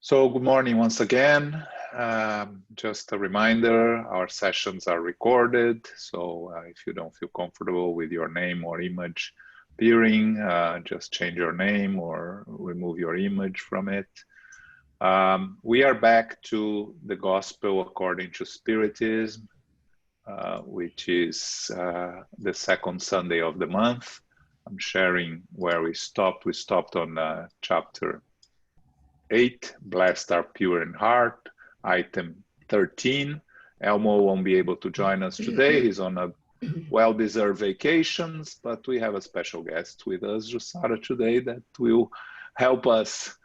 So good morning once again. Just a reminder, our sessions are recorded. So if you don't feel comfortable with your name or image appearing, just change your name or remove your image from it. We are back to the Gospel according to Spiritism, which is the second Sunday of the month. I'm sharing where we stopped. We stopped on Chapter 8, Blessed are pure in heart, item 13. Elmo won't be able to join us today. He's on a well-deserved vacations, but we have a special guest with us, Jusara, today that will help us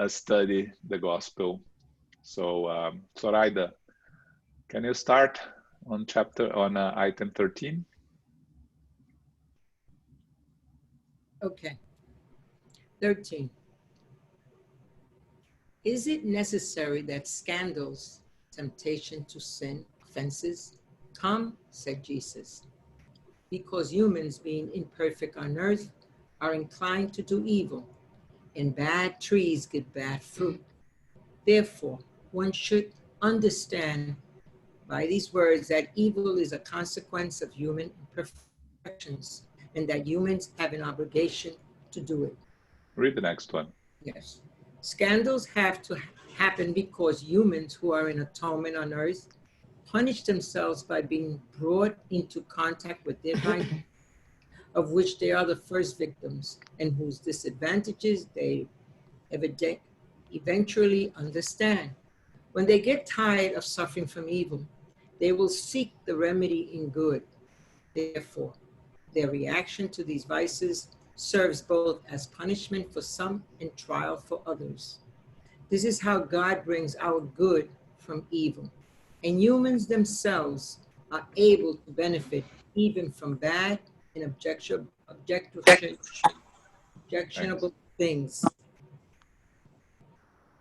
study the gospel. So, Zoraida, can you start on item 13? Okay. 13. Is it necessary that scandals, temptation to sin, offenses, come, said Jesus, because humans, being imperfect on earth, are inclined to do evil, and bad trees give bad fruit. Therefore, one should understand by these words that evil is a consequence of human imperfections, and that humans have an obligation to do it. Read the next one. Yes. Scandals have to happen because humans who are in atonement on earth punish themselves by being brought into contact with divine, of which they are the first victims, and whose disadvantages they eventually understand. When they get tired of suffering from evil, they will seek the remedy in good. Therefore, their reaction to these vices serves both as punishment for some and trial for others. This is how God brings out good from evil, and humans themselves are able to benefit even from bad and objectionable things.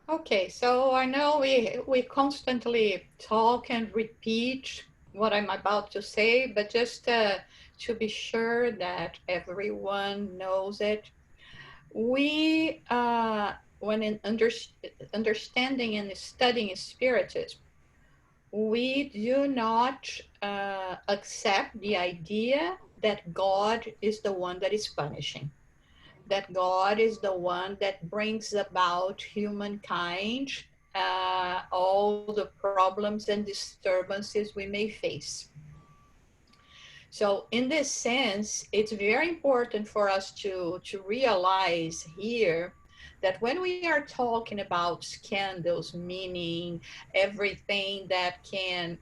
Okay, so I know we constantly talk and repeat what I'm about to say, but just to be sure that everyone knows it, we, when in understanding and studying Spiritism, we do not accept the idea that God is the one that is punishing, that God is the one that brings about humankind all the problems and disturbances we may face. So in this sense, it's very important for us to realize here that when we are talking about scandals, meaning everything that can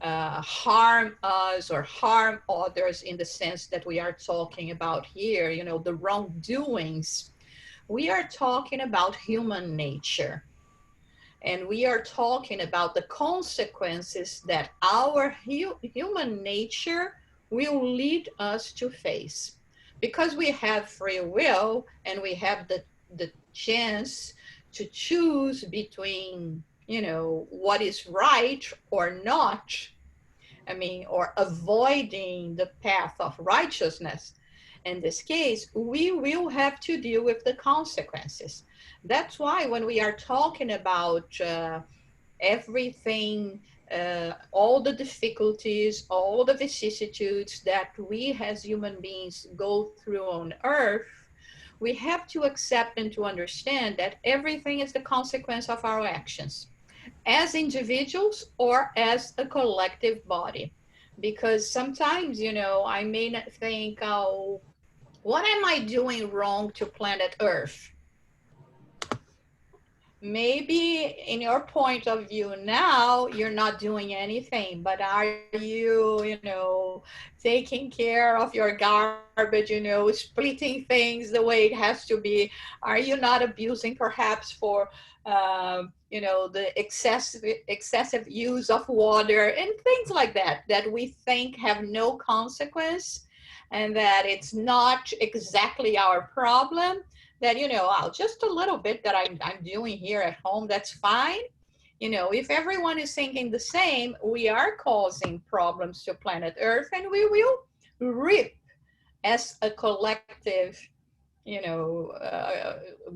harm us or harm others, in the sense that we are talking about here, you know, the wrongdoings, we are talking about human nature. And we are talking about the consequences that our human nature will lead us to face. Because we have free will and we have the chance to choose between, you know, what is right or not, I mean, or avoiding the path of righteousness. In this case, we will have to deal with the consequences. That's why when we are talking about everything, all the difficulties, all the vicissitudes that we as human beings go through on earth, we have to accept and to understand that everything is the consequence of our actions, as individuals or as a collective body. Because sometimes, you know, I may not think, oh, what am I doing wrong to planet Earth? Maybe in your point of view now, you're not doing anything, but are you know, taking care of your garbage, you know, splitting things the way it has to be? Are you not abusing perhaps for, you know, the excessive use of water and things like that, that we think have no consequence and that it's not exactly our problem? That, you know, oh, just a little bit that I'm doing here at home, that's fine. You know, if everyone is thinking the same, we are causing problems to planet Earth, and we will reap as a collective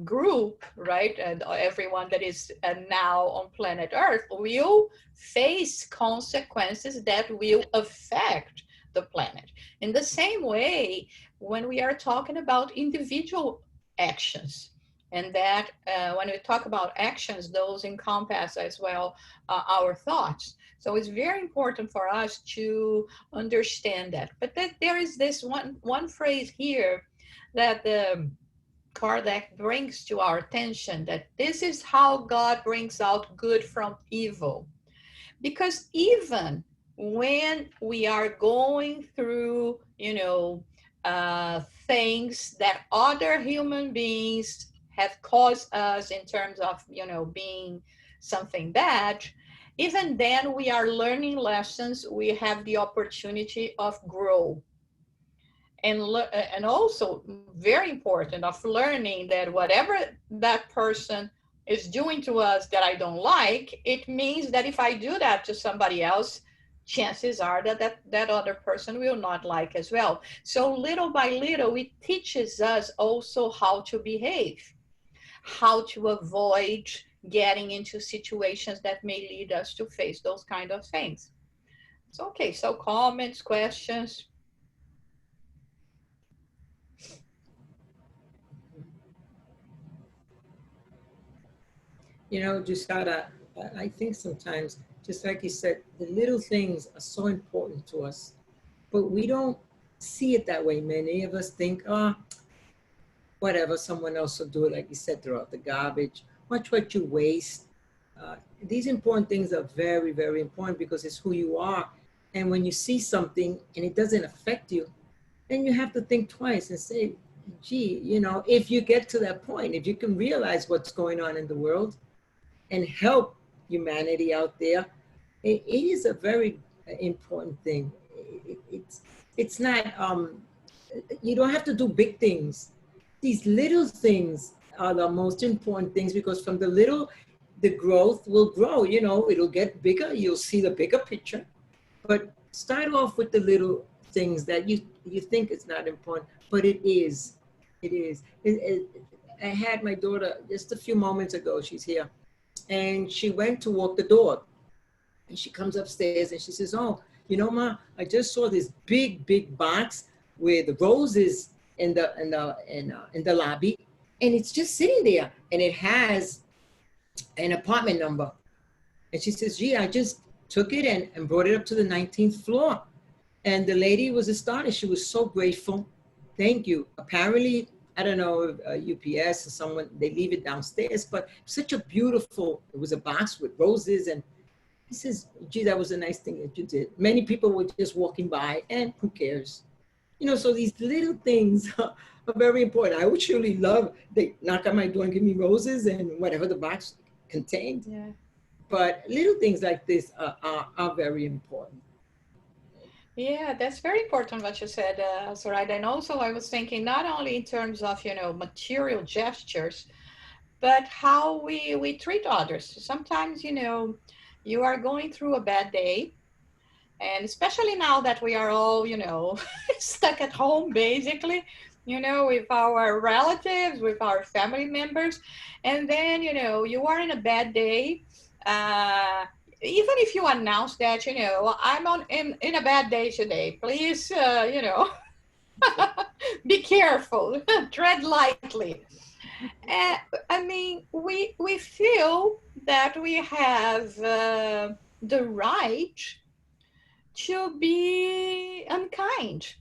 group, right? And everyone that is now on planet Earth will face consequences that will affect the planet. In the same way, when we are talking about individual actions, and that when we talk about actions, those encompass as well our thoughts. So it's very important for us to understand that. But that there is this one phrase here that Kardec brings to our attention, that this is how God brings out good from evil. Because even when we are going through, things that other human beings have caused us in terms of, being something bad, even then we are learning lessons. We have the opportunity of growth. And also very important of learning that whatever that person is doing to us that I don't like, it means that if I do that to somebody else, chances are that other person will not like as well. So little by little, it teaches us also how to behave, how to avoid getting into situations that may lead us to face those kind of things. So, okay, so comments, questions? Just gotta, I think sometimes, just like you said, the little things are so important to us, but we don't see it that way. Many of us think, oh, whatever, someone else will do it, like you said, throw out the garbage. Watch what you waste. These important things are very, very important because it's who you are. And when you see something and it doesn't affect you, then you have to think twice and say, gee, if you get to that point, if you can realize what's going on in the world and help humanity out there, it is a very important thing. It's not, you don't have to do big things. These little things are the most important things, because from the little, the growth will grow, it'll get bigger. You'll see the bigger picture. But start off with the little things that you think it's not important, but it is. It is. I had my daughter just a few moments ago, she's here, and she went to walk the dog. And she comes upstairs and she says, oh, Ma, I just saw this big box with roses in the lobby, and it's just sitting there, and it has an apartment number. And she says, gee, I just took it and brought it up to the 19th floor. And the lady was astonished. She was so grateful. Thank you. Apparently, I don't know, UPS or someone, they leave it downstairs, but such a beautiful, it was a box with roses. And he says, gee, that was a nice thing that you did. Many people were just walking by, and who cares? So these little things are very important. I would surely love, they knock on my door and give me roses and whatever the box contained. Yeah. But little things like this are very important. Yeah, that's very important what you said, Zoraida. And also I was thinking not only in terms of, material gestures, but how we treat others. Sometimes, you are going through a bad day, and especially now that we are all, stuck at home, basically, with our relatives, with our family members. And then, you are in a bad day. Even if you announce that, I'm in a bad day today, please, be careful, tread lightly. I mean, we feel that we have the right to be unkind.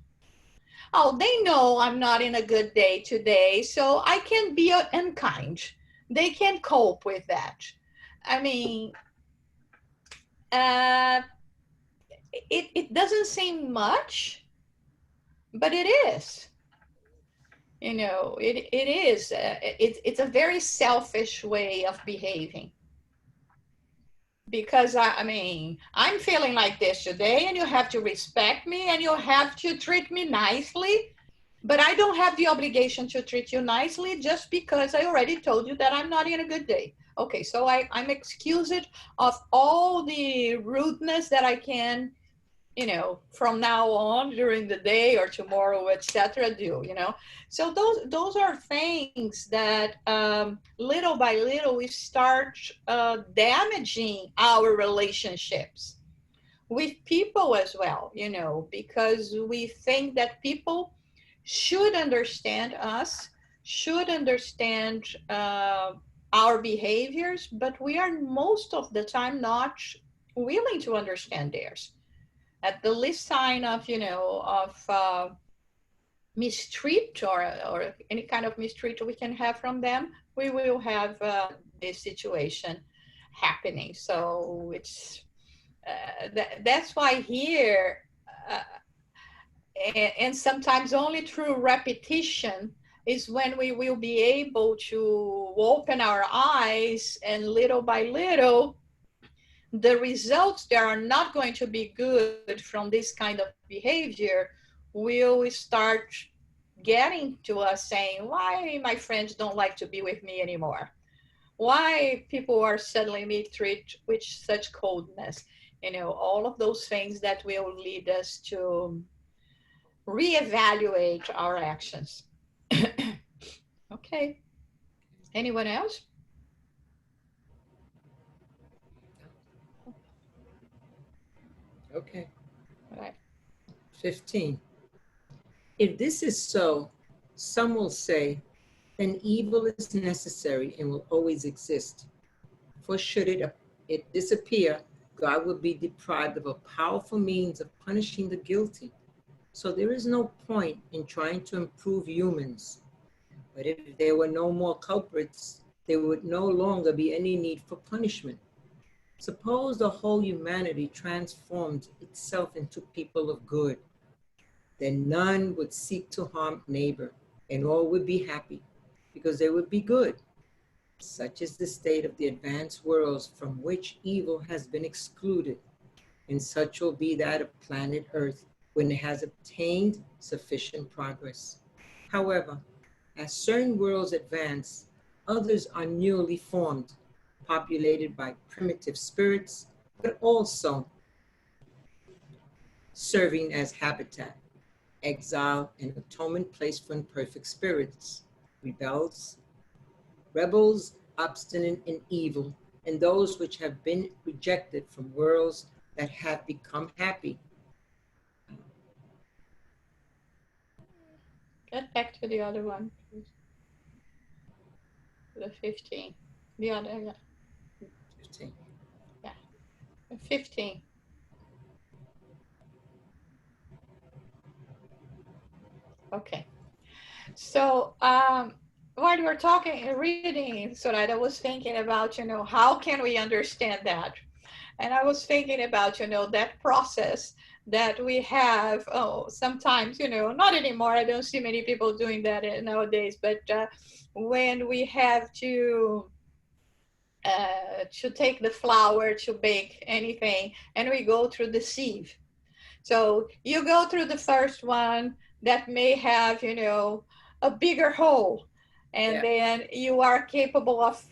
Oh, they know I'm not in a good day today, so I can be unkind. They can cope with that. I mean, it doesn't seem much, but it is. It is. It's a very selfish way of behaving. Because I mean, I'm feeling like this today, and you have to respect me, and you have to treat me nicely. But I don't have the obligation to treat you nicely just because I already told you that I'm not in a good day. Okay, so I'm excused of all the rudeness that I can from now on during the day or tomorrow, etc. do, So those are things that little by little we start damaging our relationships with people as well, because we think that people should understand us, should understand our behaviors, but we are most of the time not willing to understand theirs. At the least sign of, mistreat or any kind of mistreat we can have from them, we will have this situation happening. So it's that's why here, and sometimes only through repetition is when we will be able to open our eyes, and little by little the results that are not going to be good from this kind of behavior will start getting to us, saying, why my friends don't like to be with me anymore? Why people are suddenly me treat with such coldness? All of those things that will lead us to reevaluate our actions. Okay. Anyone else? Okay. All right. 15. If this is so, some will say, then evil is necessary and will always exist. For should it disappear, God would be deprived of a powerful means of punishing the guilty. So there is no point in trying to improve humans. But if there were no more culprits, there would no longer be any need for punishment. Suppose the whole humanity transformed itself into people of good. Then none would seek to harm neighbor, and all would be happy, because they would be good. Such is the state of the advanced worlds from which evil has been excluded, and such will be that of planet Earth when it has obtained sufficient progress. However, as certain worlds advance, others are newly formed, populated by primitive spirits, but also serving as habitat, exile, and atonement place for imperfect spirits, rebels, obstinate and evil, and those which have been rejected from worlds that have become happy. Get back to the other one, please. The 15. The other, yeah. 15. Yeah. 15. Okay. So while you were talking and reading, Soraya, I was thinking about, how can we understand that? And I was thinking about, that process that we have. Sometimes, not anymore. I don't see many people doing that nowadays. But when we have to take the flour to bake anything, and we go through the sieve. So you go through the first one that may have, a bigger hole, and then you are capable of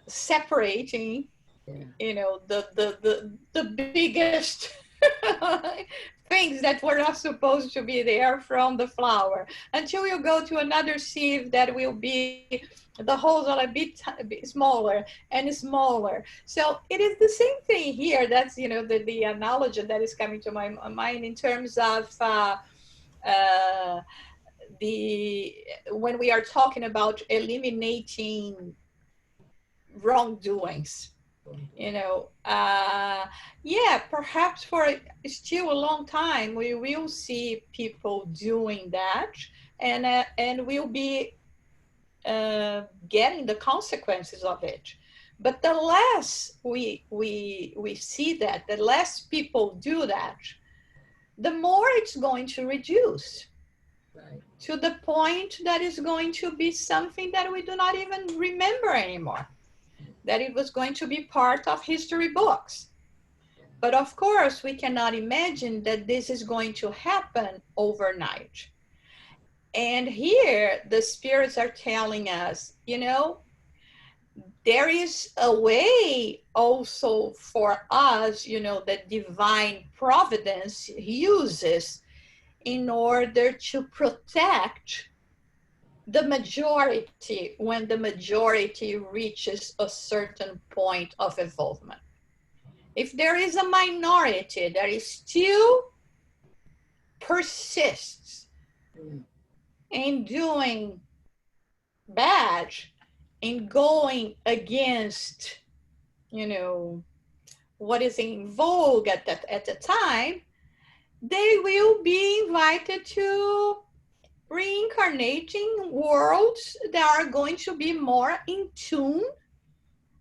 separating, the biggest things that were not supposed to be there from the flour, until you go to another sieve that will be, the holes are a bit smaller and smaller. So it is the same thing here. That's, the analogy that is coming to my mind in terms of when we are talking about eliminating wrongdoings. Perhaps for still a long time we will see people doing that, and we'll be getting the consequences of it. But the less we see that, the less people do that, the more it's going to reduce. Right. To the point that is going to be something that we do not even remember anymore, that it was going to be part of history books. But of course, we cannot imagine that this is going to happen overnight. And here, the spirits are telling us, there is a way also for us, that divine providence uses in order to protect the majority when the majority reaches a certain point of involvement. If there is a minority that is still persists in doing bad, in going against, what is in vogue at the time, they will be invited to reincarnating worlds that are going to be more in tune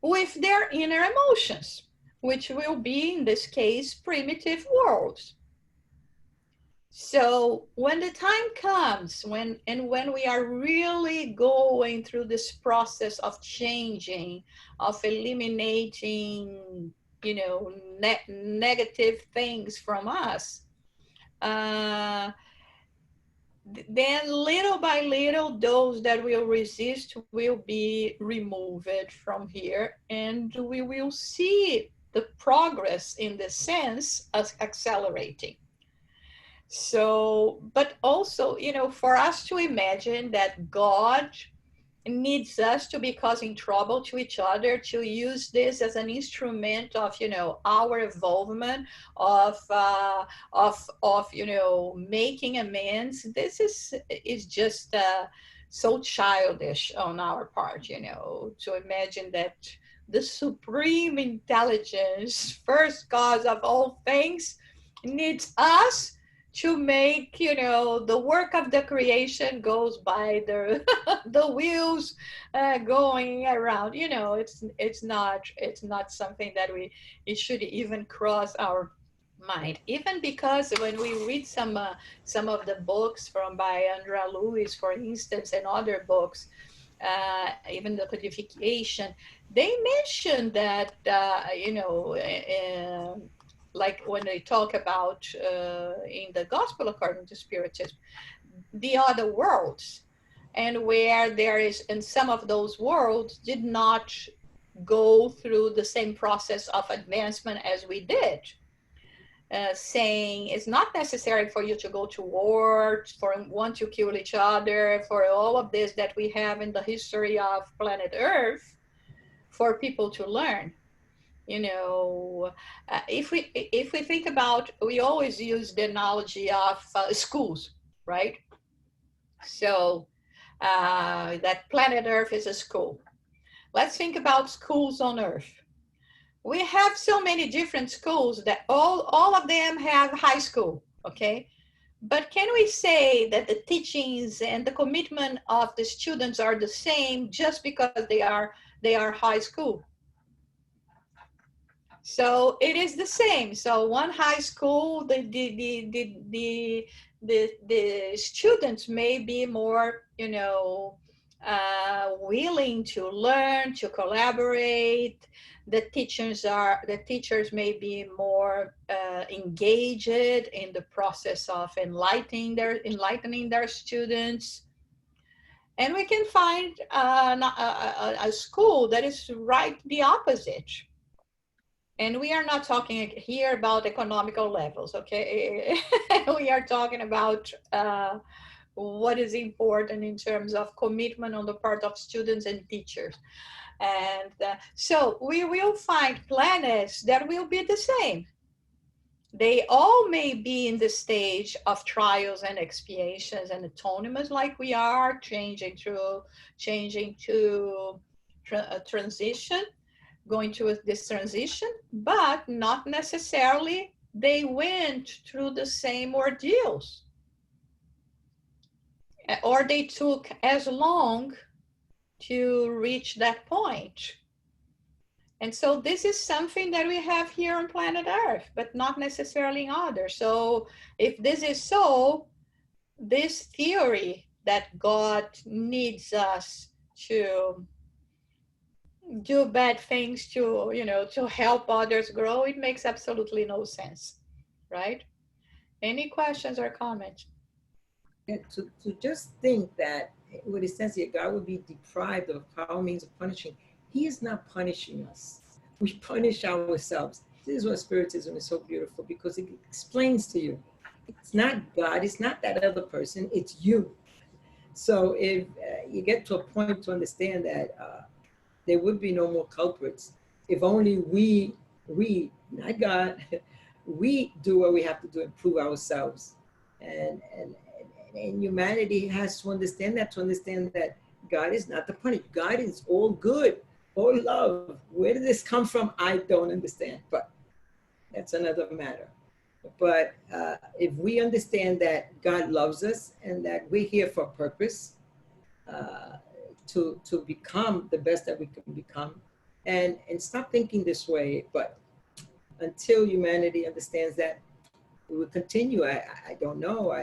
with their inner emotions, which will be, in this case, primitive worlds. So when the time comes, when we are really going through this process of changing, of eliminating, negative things from us, then little by little, those that will resist will be removed from here, and we will see the progress in the sense as accelerating. So, but also, for us to imagine that God needs us to be causing trouble to each other, to use this as an instrument of, our involvement, of making amends. This is just so childish on our part, to imagine that the supreme intelligence, first cause of all things, needs us to make, the work of the creation goes by the the wheels going around. It's not something that it should even cross our mind. Even because when we read some of the books by Andrea Lewis, for instance, and other books, even the codification, they mention that like when they talk about in the gospel according to Spiritism, the other worlds, and where there is, and some of those worlds did not go through the same process of advancement as we did, saying it's not necessary for you to go to war, for one to kill each other, for all of this that we have in the history of planet Earth, for people to learn. If we think about, we always use the analogy of schools, right? So that planet Earth is a school. Let's think about schools on Earth. We have so many different schools that all of them have high school, okay? But can we say that the teachings and the commitment of the students are the same just because they are high school? So it is the same. So one high school, the students may be more, willing to learn, to collaborate. The teachers may be more engaged in the process of enlightening their students. And we can find a school that is right the opposite. And we are not talking here about economical levels, okay? We are talking about what is important in terms of commitment on the part of students and teachers. And so we will find planets that will be the same. They all may be in the stage of trials and expiations and atonements, like we are, changing to transition, going through this transition, but not necessarily they went through the same ordeals, or they took as long to reach that point. And so this is something that we have here on planet Earth, but not necessarily in others. So if this is so, this theory that God needs us to do bad things to help others grow, it makes absolutely no sense, right? Any questions or comments? And to just think that what it says here, God would be deprived of power, means of punishing He is not punishing us. We punish ourselves. This is what Spiritism is so beautiful, because it explains to you, it's not God, it's not that other person, it's you. So if you get to a point to understand that there would be no more culprits if only we, not God, we do what we have to do, improve ourselves. And humanity has to understand that God is not the punish. God is all good, all love. Where did this come from? I don't understand, but that's another matter. But if we understand that God loves us and that we're here for a purpose, to become the best that we can become, and stop thinking this way. But until humanity understands that, we will continue. I don't know.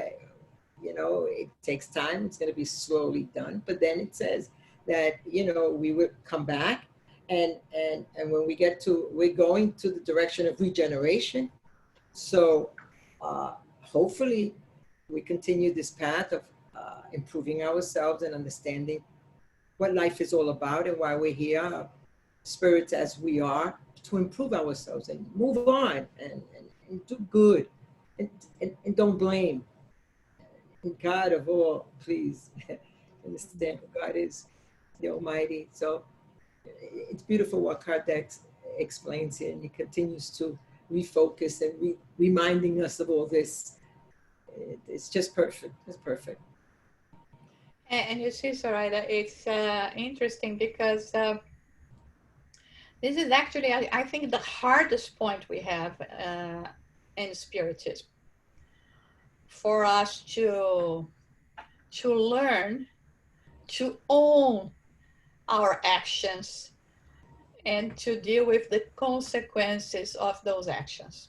It takes time. It's going to be slowly done. But then it says that, we would come back, and when we're going to the direction of regeneration. So hopefully we continue this path of improving ourselves and understanding what life is all about and why we're here, spirits as we are, to improve ourselves and move on and do good, and don't blame. And God of all, please understand who God is, the Almighty. So it's beautiful what Kardec explains here, and he continues to refocus and reminding us of all this. It's just perfect. It's perfect. And you see, Zoraida, it's interesting because this is actually, I think, the hardest point we have in Spiritism. For us to learn to own our actions and to deal with the consequences of those actions.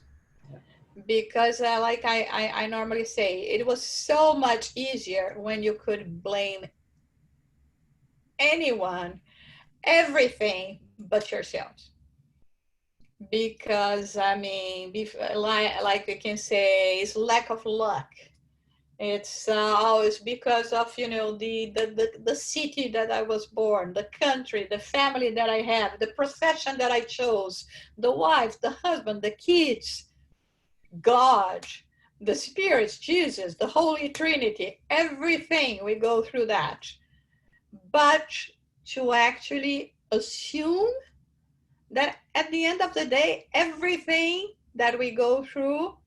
Because like I normally say, it was so much easier when you could blame anyone, everything but yourselves. Because I mean, like we can say, it's lack of luck. It's always because of, the city that I was born, the country, the family that I have, the profession that I chose, the wife, the husband, the kids, God, the spirits, Jesus, the Holy Trinity, everything. We go through that. But to actually assume that at the end of the day, everything that we go through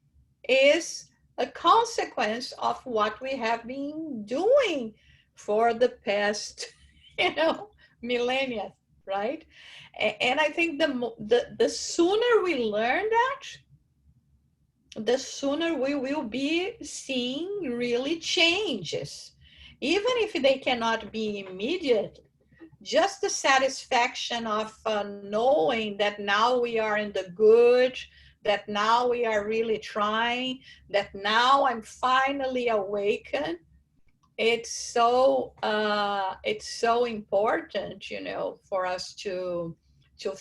is a consequence of what we have been doing for the past, millennia, right? And I think the sooner we learn that, the sooner we will be seeing really changes, even if they cannot be immediate. Just the satisfaction of knowing that now we are in the good, that now we are really trying, that now I'm finally awakened. It's so important, for us to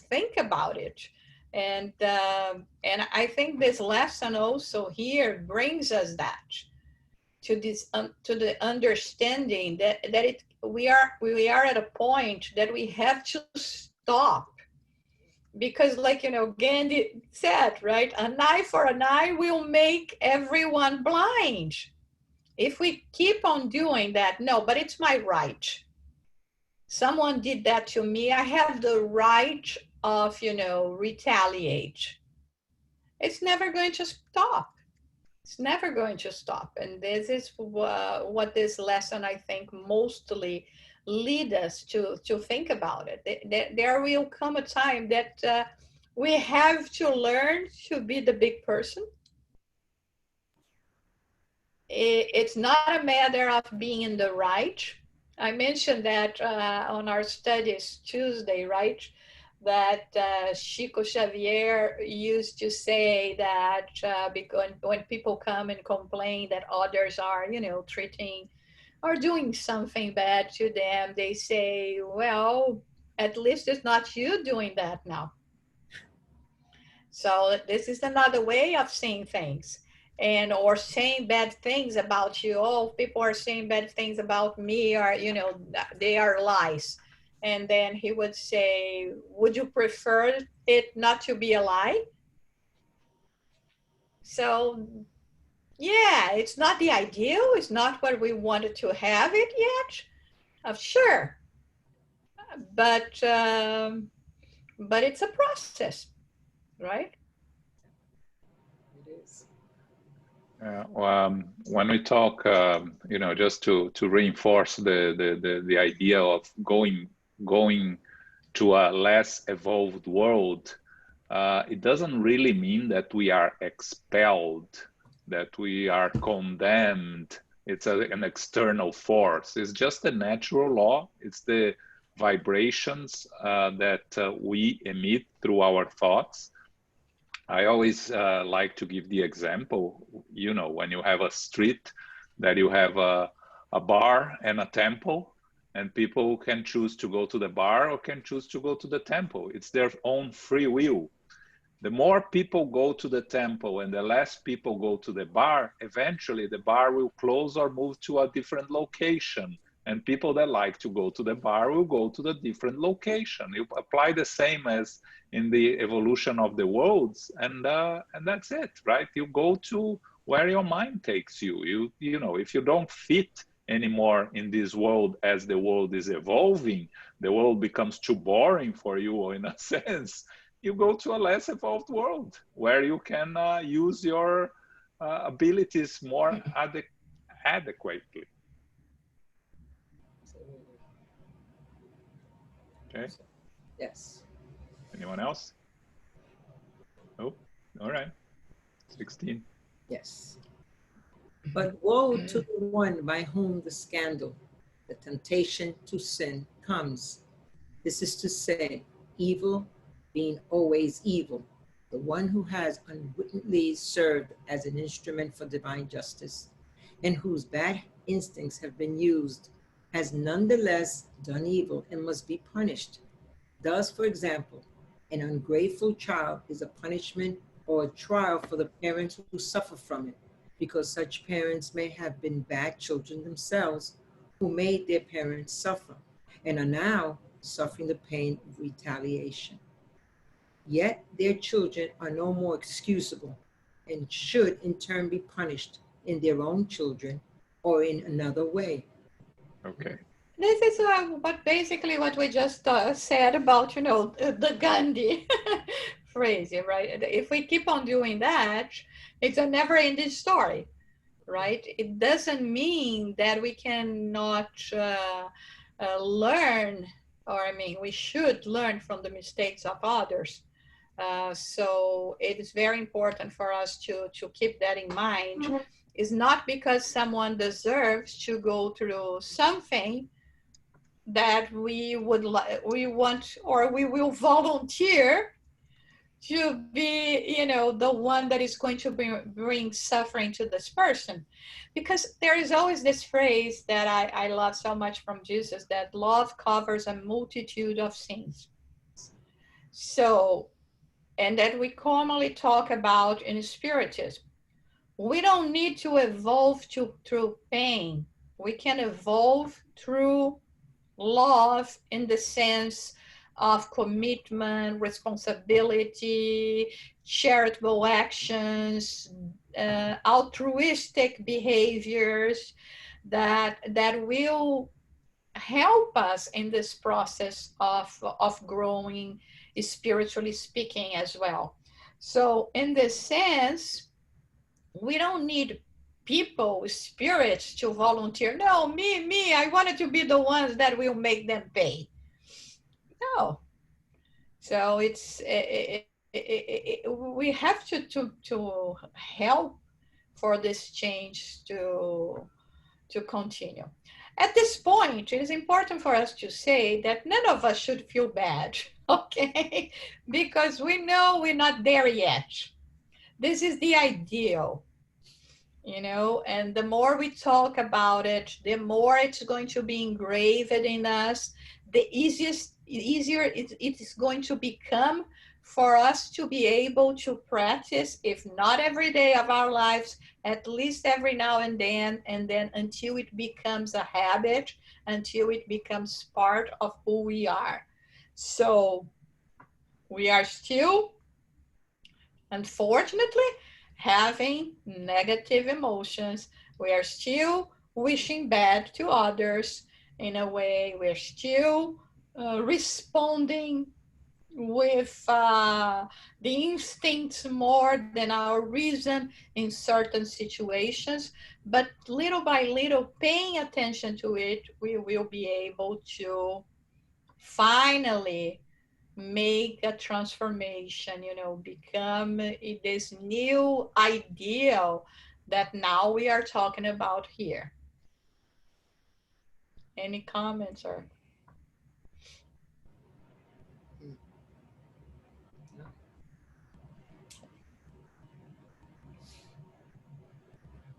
think about it. And I think this lesson also here brings us that to the understanding that we are at a point that we have to stop, because like Gandhi said, right, an eye for an eye will make everyone blind. If we keep on doing that, no, but it's my right, someone did that to me, I have the right of retaliate. It's never going to stop. It's never going to stop. And this is what this lesson, I think, mostly lead us to think about it. There will come a time that we have to learn to be the big person. It's not a matter of being in the right. I mentioned that on our studies Tuesday, right? That Chico Xavier used to say that because when people come and complain that others are, treating or doing something bad to them, they say, well, at least it's not you doing that now. So this is another way of seeing things, or saying bad things about you. Oh, people are saying bad things about me, or they are lies. And then he would say, would you prefer it not to be a lie? So yeah, it's not the ideal. It's not what we wanted to have it yet. Sure, but it's a process, right? It is. When we talk, just to reinforce the idea of going to a less evolved world, it doesn't really mean that we are expelled, that we are condemned. It's an external force. It's just a natural law. It's the vibrations that we emit through our thoughts. I always like to give the example, when you have a street, that you have a bar and a temple, and people can choose to go to the bar or can choose to go to the temple. It's their own free will. The more people go to the temple and the less people go to the bar, eventually the bar will close or move to a different location. And people that like to go to the bar will go to the different location. You apply the same as in the evolution of the worlds, and that's it, right? You go to where your mind takes you. If you don't fit anymore in this world as the world is evolving, the world becomes too boring for you, in a sense. You go to a less evolved world where you can use your abilities more adequately. Okay. Yes. Anyone else? Oh, all right. 16. Yes. But woe to the one by whom the scandal, the temptation to sin comes. This is to say, evil being always evil, the one who has unwittingly served as an instrument for divine justice, and whose bad instincts have been used, has nonetheless done evil and must be punished. Thus, for example, an ungrateful child is a punishment or a trial for the parents who suffer from it, because such parents may have been bad children themselves who made their parents suffer and are now suffering the pain of retaliation. Yet their children are no more excusable and should in turn be punished in their own children or in another way. Okay. This is basically what we just said about, the Gandhi phrase, right? If we keep on doing that, it's a never-ending story, right? It doesn't mean that we cannot learn, or we should learn from the mistakes of others. So it is very important for us to keep that in mind. Mm-hmm. It's not because someone deserves to go through something that we want, or we will volunteer to be, the one that is going to bring suffering to this person. Because there is always this phrase that I love so much from Jesus, that love covers a multitude of sins. So, and that we commonly talk about in Spiritism. We don't need to evolve through pain. We can evolve through love in the sense of commitment, responsibility, charitable actions, altruistic behaviors that will help us in this process of growing, spiritually speaking, as well. So in this sense, we don't need people, spirits, to volunteer. No, me, I wanted to be the ones that will make them pay. No. So we have to help for this change to continue. At this point, it is important for us to say that none of us should feel bad, okay? Because we know we're not there yet. This is the ideal. And the more we talk about it, the more it's going to be engraved in us, the easier it is going to become for us to be able to practice, if not every day of our lives, at least every now and then until it becomes a habit, until it becomes part of who we are. So we are still, unfortunately, having negative emotions. We are still wishing bad to others in a way. We're still responding with the instincts more than our reason in certain situations. But little by little, paying attention to it, we will be able to finally make a transformation, become this new ideal that now we are talking about here. Any comments or?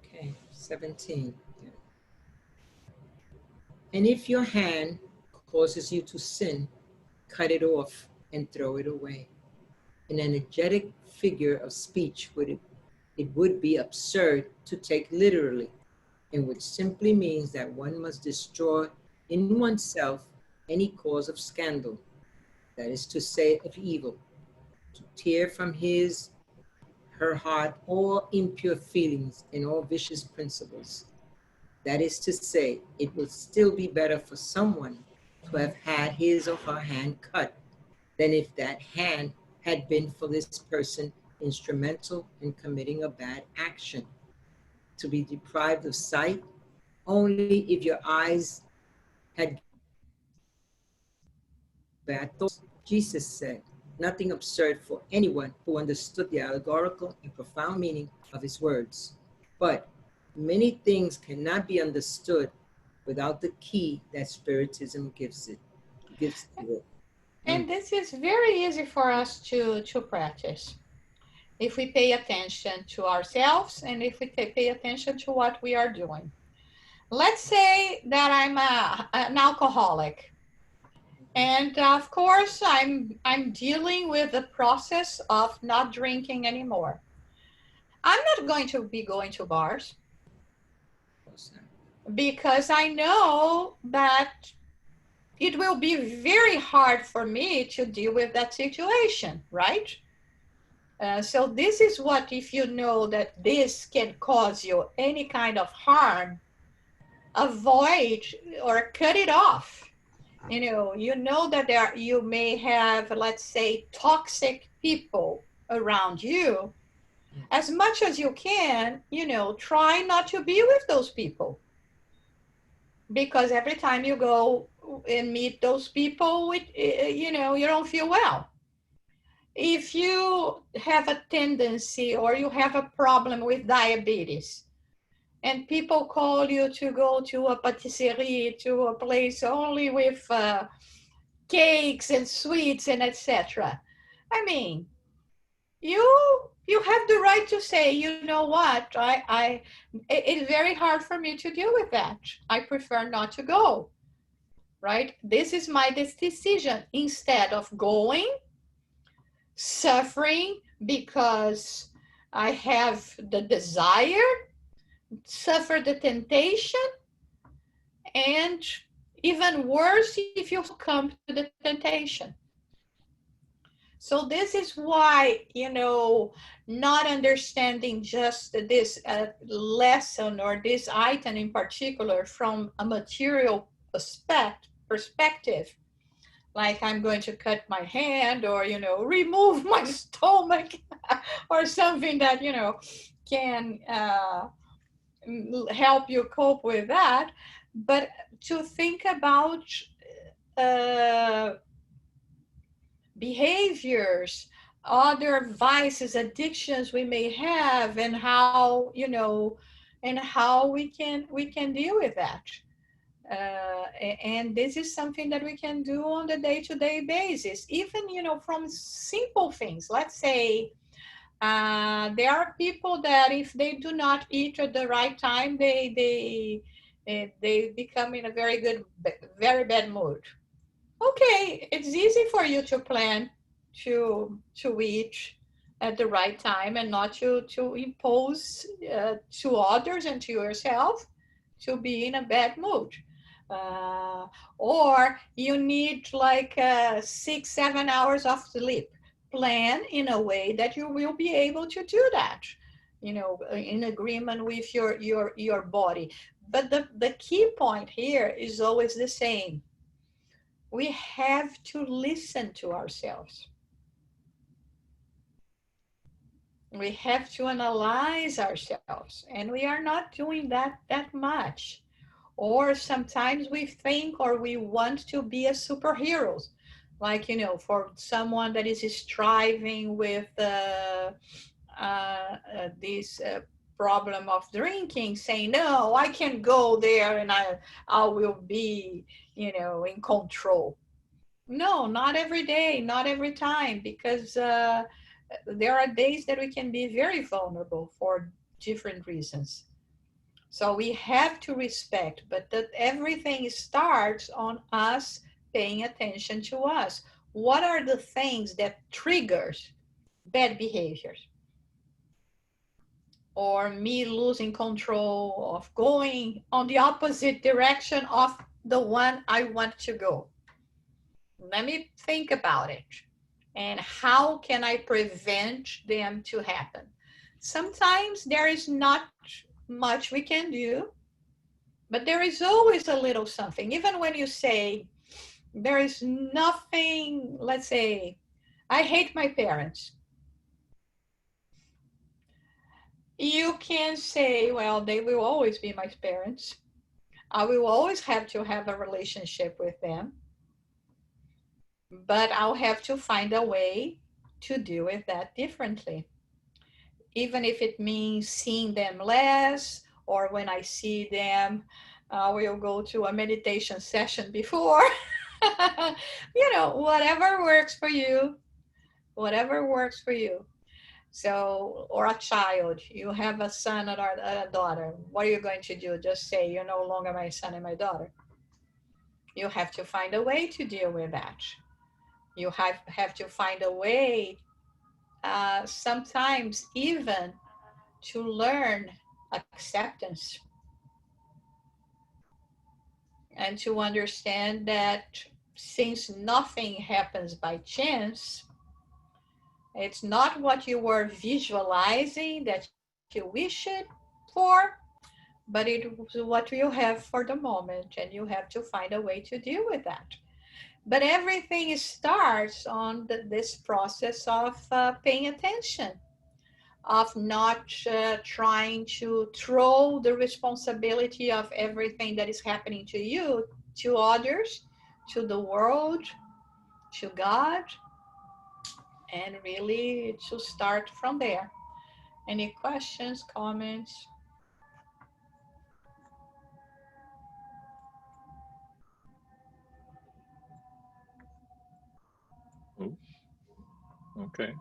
Okay, 17. And if your hand causes you to sin, cut it off and throw it away. An energetic figure of speech it would be absurd to take literally, and which simply means that one must destroy in oneself any cause of scandal, that is to say, of evil, to tear from her heart all impure feelings and all vicious principles. That is to say, it would still be better for someone to have had his or her hand cut than if that hand had been for this person instrumental in committing a bad action. To be deprived of sight only if your eyes had bad thoughts. Jesus said, nothing absurd for anyone who understood the allegorical and profound meaning of his words. But many things cannot be understood without the key that Spiritism gives to it. And this is very easy for us to practice if we pay attention to ourselves and if we pay attention to what we are doing. Let's say that I'm an alcoholic. And of course, I'm dealing with the process of not drinking anymore. I'm not going to be going to bars because I know that it will be very hard for me to deal with that situation, right? So this is what, if you know that this can cause you any kind of harm, avoid or cut it off. You know that you may have, let's say, toxic people around you. As much as you can, try not to be with those people. Because every time you go and meet those people, you don't feel well. If you have a tendency or you have a problem with diabetes, and people call you to go to a patisserie, to a place only with cakes and sweets and etc. I mean, you have the right to say, you know what, it's very hard for me to deal with that. I prefer not to go, right? This is my decision. Instead of going, suffering because I have the desire, suffer the temptation, and even worse if you succumb to the temptation. So this is why, not understanding just this lesson or this item in particular from a material perspective, like I'm going to cut my hand or, remove my stomach or something that, can help you cope with that. But to think about behaviors, other vices, addictions we may have, and how we can deal with that. And this is something that we can do on the day-to-day basis, even from simple things. Let's say there are people that if they do not eat at the right time, they become in a very bad mood. Okay, it's easy for you to plan to eat at the right time and not to impose to others and to yourself to be in a bad mood. Or you need like 6-7 hours of sleep. Plan in a way that you will be able to do that, you know, in agreement with your body. But the key point here is always the same. We have to listen to ourselves. We have to analyze ourselves, and we are not doing that much. Or sometimes we think or we want to be a superheroes, like, you know, for someone that is striving with this problem of drinking, saying, no, I can go there and I will be, you know, in control. No, not every day, not every time, because there are days that we can be very vulnerable for different reasons. So we have to respect, but that everything starts on us paying attention to us. What are the things that triggers bad behaviors? Or me losing control of going on the opposite direction of the one I want to go. Let me think about it. And how can I prevent them to happen? Sometimes there is not much we can do, but there is always a little something. Even when you say, there is nothing, let's say, I hate my parents. You can say, well, they will always be my parents. I will always have to have a relationship with them, but I'll have to find a way to deal with that differently. Even if it means seeing them less, or when I see them, I will go to a meditation session before. You know, whatever works for you, whatever works for you. So, or a child, you have a son or a daughter. What are you going to do? Just say, you're no longer my son and my daughter. You have to find a way to deal with that. You have to find a way, sometimes even to learn acceptance and to understand that since nothing happens by chance, it's not what you were visualizing that you wish it for, but it was what you have for the moment, and you have to find a way to deal with that. But everything starts on this process of paying attention, of not trying to throw the responsibility of everything that is happening to you to others, to the world, to God, and really to start from there. Any questions, comments? Oh, okay.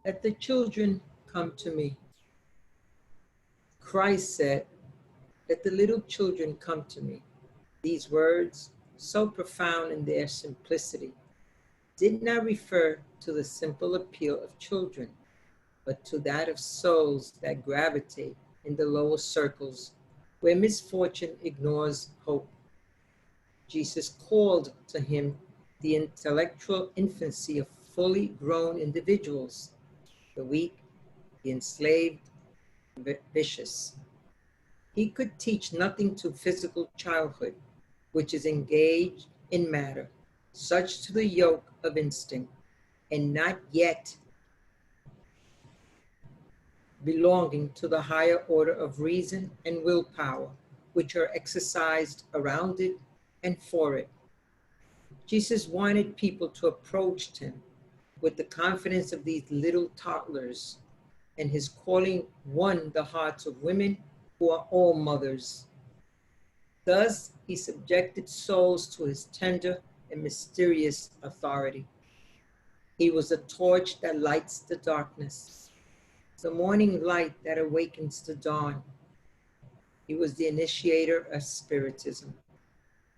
Let the children come to me. Christ said, let the little children come to me. These words, so profound in their simplicity, did not refer to the simple appeal of children, but to that of souls that gravitate in the lower circles where misfortune ignores hope. Jesus called to him the intellectual infancy of fully grown individuals, the weak, the enslaved, the vicious. He could teach nothing to physical childhood, which is engaged in matter, such to the yoke of instinct, and not yet belonging to the higher order of reason and willpower, which are exercised around it and for it. Jesus wanted people to approach him with the confidence of these little toddlers, and his calling won the hearts of women who are all mothers. Thus, he subjected souls to his tender and mysterious authority. He was a torch that lights the darkness, the morning light that awakens the dawn. He was the initiator of Spiritism,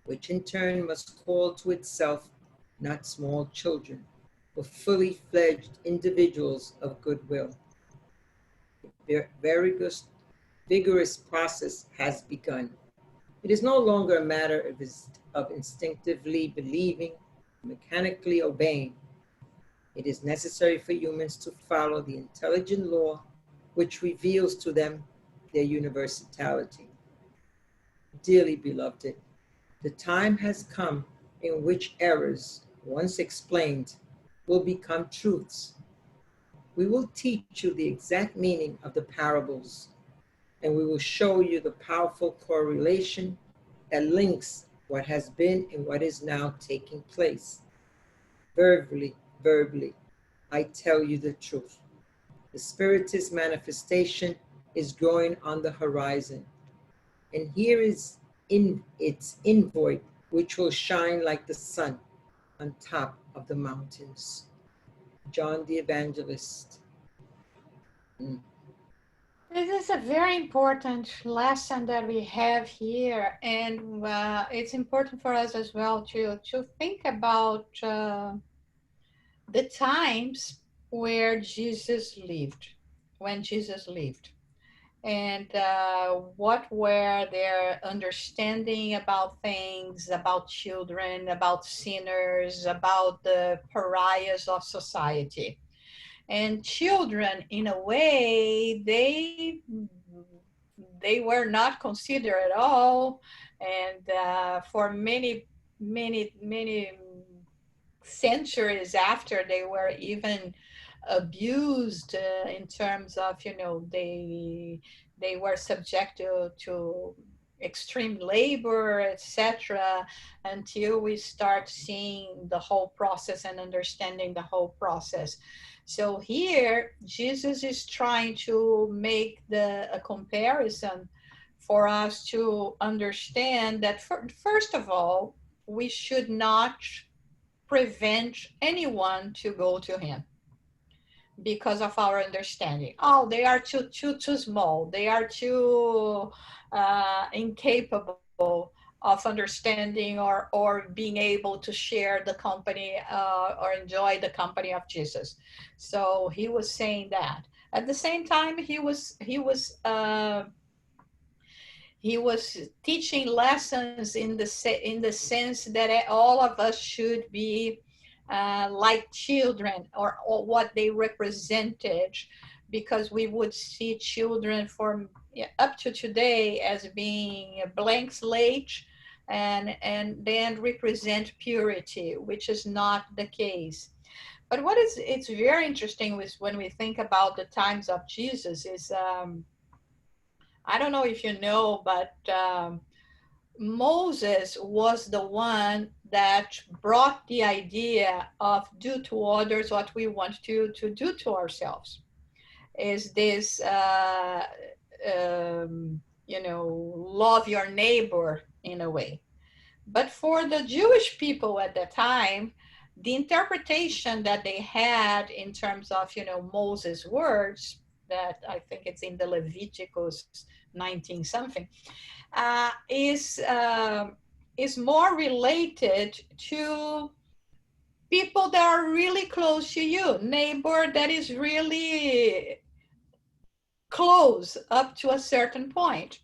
which in turn must call to itself not small children, but fully fledged individuals of goodwill. vigorous process has begun. It is no longer a matter of instinctively believing, mechanically obeying. It is necessary for humans to follow the intelligent law which reveals to them their universality. Dearly beloved, the time has come in which errors, once explained, will become truths. We will teach you the exact meaning of the parables, and we will show you the powerful correlation that links what has been and what is now taking place. Verbally, I tell you the truth. The Spiritist manifestation is growing on the horizon. And here is in its envoy, which will shine like the sun on top of the mountains. John the Evangelist. This is a very important lesson that we have here, and it's important for us as well to think about the times where Jesus lived, when Jesus lived, and what were their understanding about things, about children, about sinners, about the pariahs of society. And children, in a way, they were not considered at all, and for many centuries after, they were even abused in terms of, they were subject to extreme labor, etc., until we start seeing the whole process and understanding the whole process. So here Jesus is trying to make a comparison for us to understand that first of all, we should not prevent anyone to go to him because of our understanding. Oh, they are too small. They are too incapable of understanding or being able to share the company or enjoy the company of Jesus. So he was saying that. At the same time, he was teaching lessons in the sense that all of us should be like children, or what they represented, because we would see children from up to today as being a blank slate, and then represent purity, which is not the case. But it's very interesting with when we think about the times of Jesus is, I don't know if you know, but Moses was the one that brought the idea of do to others what we want to do to ourselves. Is this, love your neighbor in a way. But for the Jewish people at the time, the interpretation that they had in terms of, Moses' words, that I think it's in the Leviticus 19 something, is more related to people that are really close to you, neighbor that is really close up to a certain point.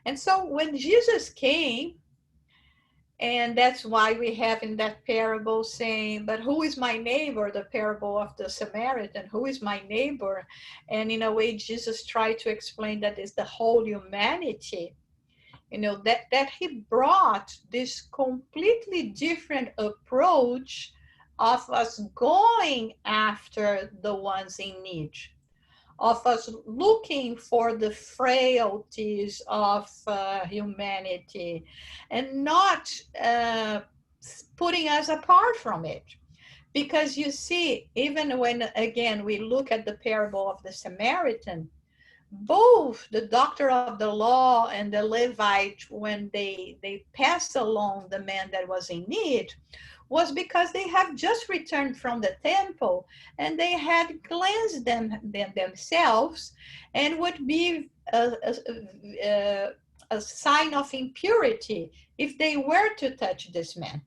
And so when Jesus came, and that's why we have in that parable saying, but who is my neighbor? The parable of the Samaritan, who is my neighbor? And in a way, Jesus tried to explain that is the whole humanity. That he brought this completely different approach of us going after the ones in need, of us looking for the frailties of humanity, and not putting us apart from it. Because you see, even when, again, we look at the parable of the Samaritan, both the doctor of the law and the Levite, when they passed along the man that was in need, was because they have just returned from the temple and they had cleansed themselves, and would be a sign of impurity if they were to touch this man.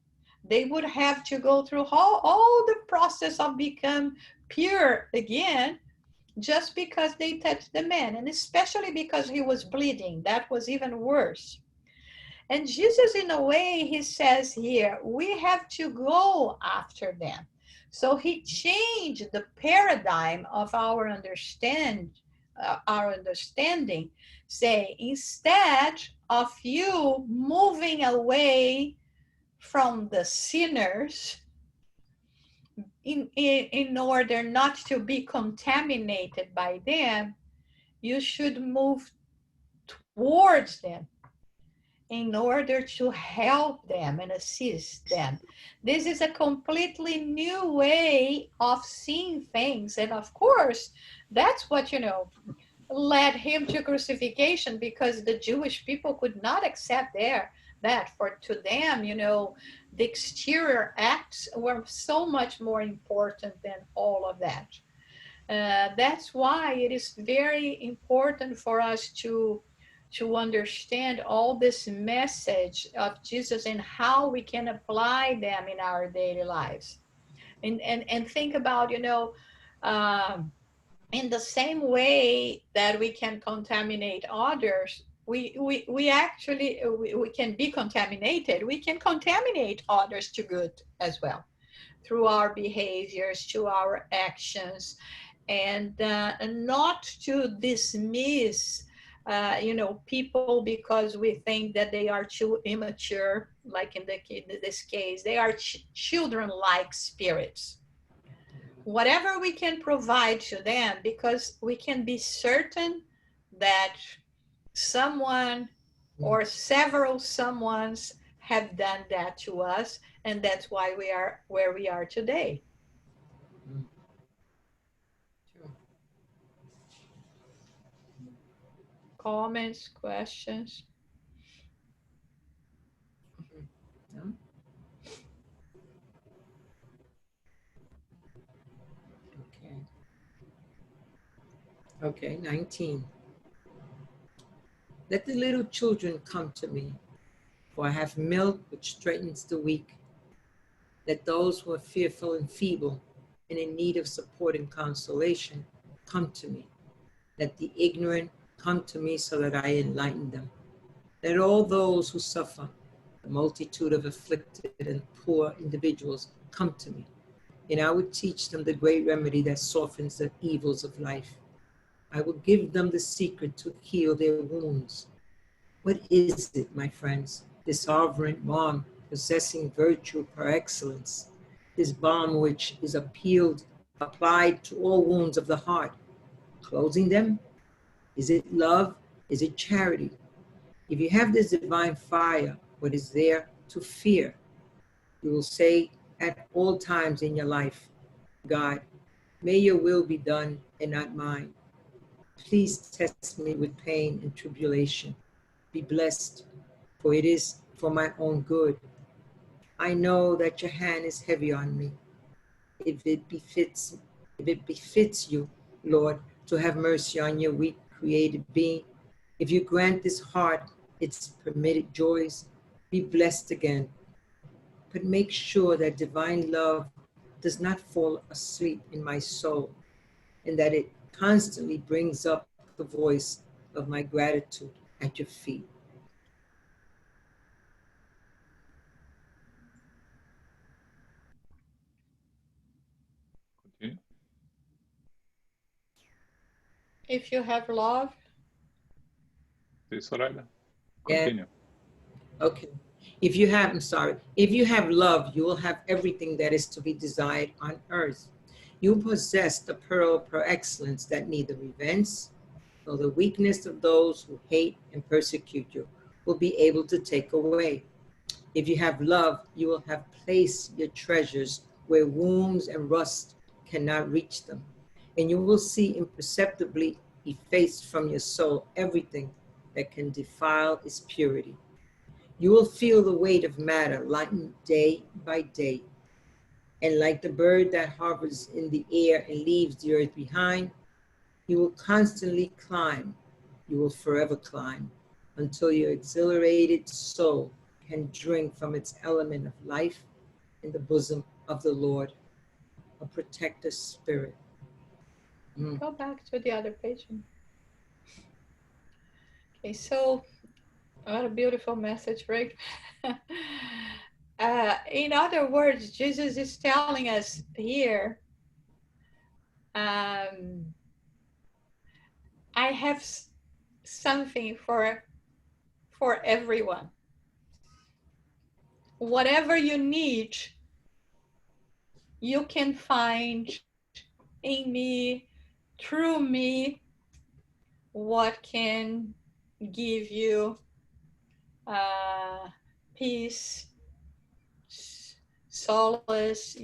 They would have to go through all the process of become pure again, just because they touched the man, and especially because he was bleeding. That was even worse. And Jesus, in a way, he says here, we have to go after them. So he changed the paradigm of our understanding, say, instead of you moving away from the sinners in order not to be contaminated by them, you should move towards them in order to help them and assist them. This is a completely new way of seeing things. And of course, that's what, led him to crucifixion, because the Jewish people could not accept that. For to them, the exterior acts were so much more important than all of that. That's why it is very important for us to understand all this message of Jesus and how we can apply them in our daily lives. And think about, in the same way that we can contaminate others, we actually we can be contaminated. We can contaminate others to good as well, through our behaviors, to our actions, and not to dismiss people because we think that they are too immature. Like in this case, they are children-like spirits. Whatever we can provide to them, because we can be certain that someone or several someones have done that to us, and that's why we are where we are today. Comments, questions? No? Okay, 19. Let the little children come to me, for I have milk which strengthens the weak. Let those who are fearful and feeble and in need of support and consolation come to me. Let the ignorant come to me so that I enlighten them. Let all those who suffer, the multitude of afflicted and poor individuals, come to me, and I will teach them the great remedy that softens the evils of life. I will give them the secret to heal their wounds. What is it, my friends? This sovereign balm possessing virtue par excellence, this balm which is applied to all wounds of the heart, closing them? Is it love? Is it charity? If you have this divine fire, what is there to fear? You will say at all times in your life, God, may your will be done and not mine. Please test me with pain and tribulation. Be blessed, for it is for my own good. I know that your hand is heavy on me. If it befits you, Lord, to have mercy on your weak created being, if you grant this heart its permitted joys, be blessed again. But make sure that divine love does not fall asleep in my soul, and that it constantly brings up the voice of my gratitude at your feet. Continue. If you have love. Please, Soraya. Yeah. Continue. Okay. If you have love, you will have everything that is to be desired on earth. You possess the pearl per excellence that neither events nor the weakness of those who hate and persecute you will be able to take away. If you have love, you will have placed your treasures where wounds and rust cannot reach them, and you will see imperceptibly effaced from your soul everything that can defile its purity. You will feel the weight of matter lighten day by day, and like the bird that hovers in the air and leaves the earth behind, you will constantly climb. You will forever climb until your exhilarated soul can drink from its element of life in the bosom of the Lord, a protector spirit. Go back to the other page. Okay, so what a beautiful message, right? In other words, Jesus is telling us here, I have something for everyone. Whatever you need, you can find in me, through me, what can give you peace, solace,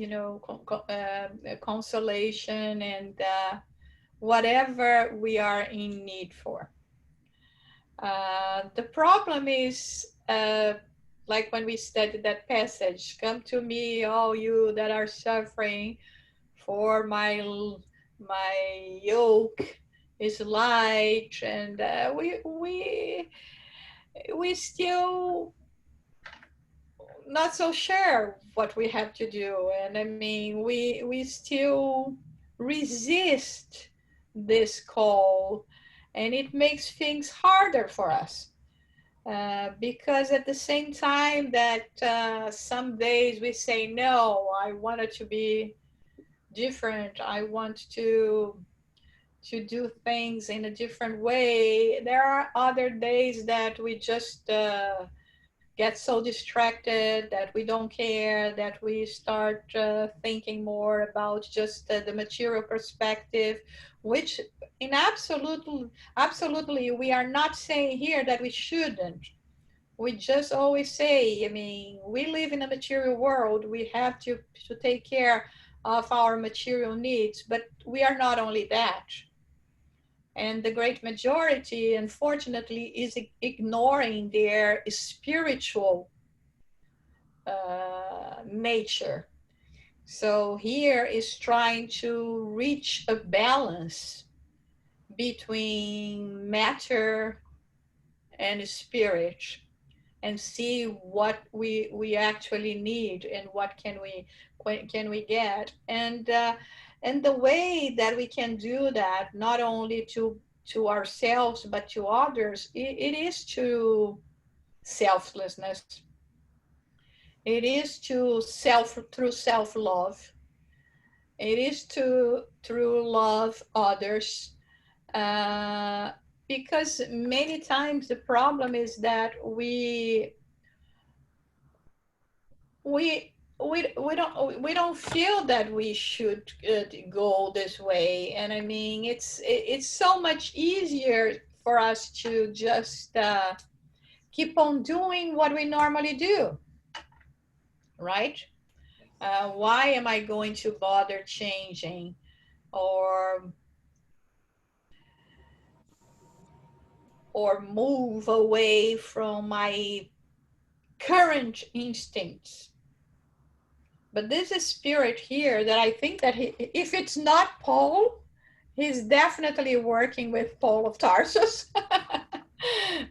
consolation, and whatever we are in need for. The problem is, like when we studied that passage, come to me, all you that are suffering, for my yoke is light, and we still not so sure what we have to do, and I mean we still resist this call, and it makes things harder for us, because at the same time that some days we say, no, I want it to be different, I want to do things in a different way. There are other days that we just get so distracted that we don't care, that we start thinking more about just the material perspective, which in absolutely we are not saying here that we shouldn't. We just always say, I mean, we live in a material world, we have to take care of our material needs, but we are not only that. And the great majority, unfortunately, is ignoring their spiritual nature. So here is trying to reach a balance between matter and spirit, and see what we actually need and what can we get, and the way that we can do that, not only to ourselves but to others, it is to selflessness. It is to through self-love. It is to through love others, because many times the problem is that we don't feel that we should go this way, and I mean it's so much easier for us to just keep on doing what we normally do, right? Why am I going to bother changing or move away from my current instincts? But this is spirit here that I think that if it's not Paul, he's definitely working with Paul of Tarsus,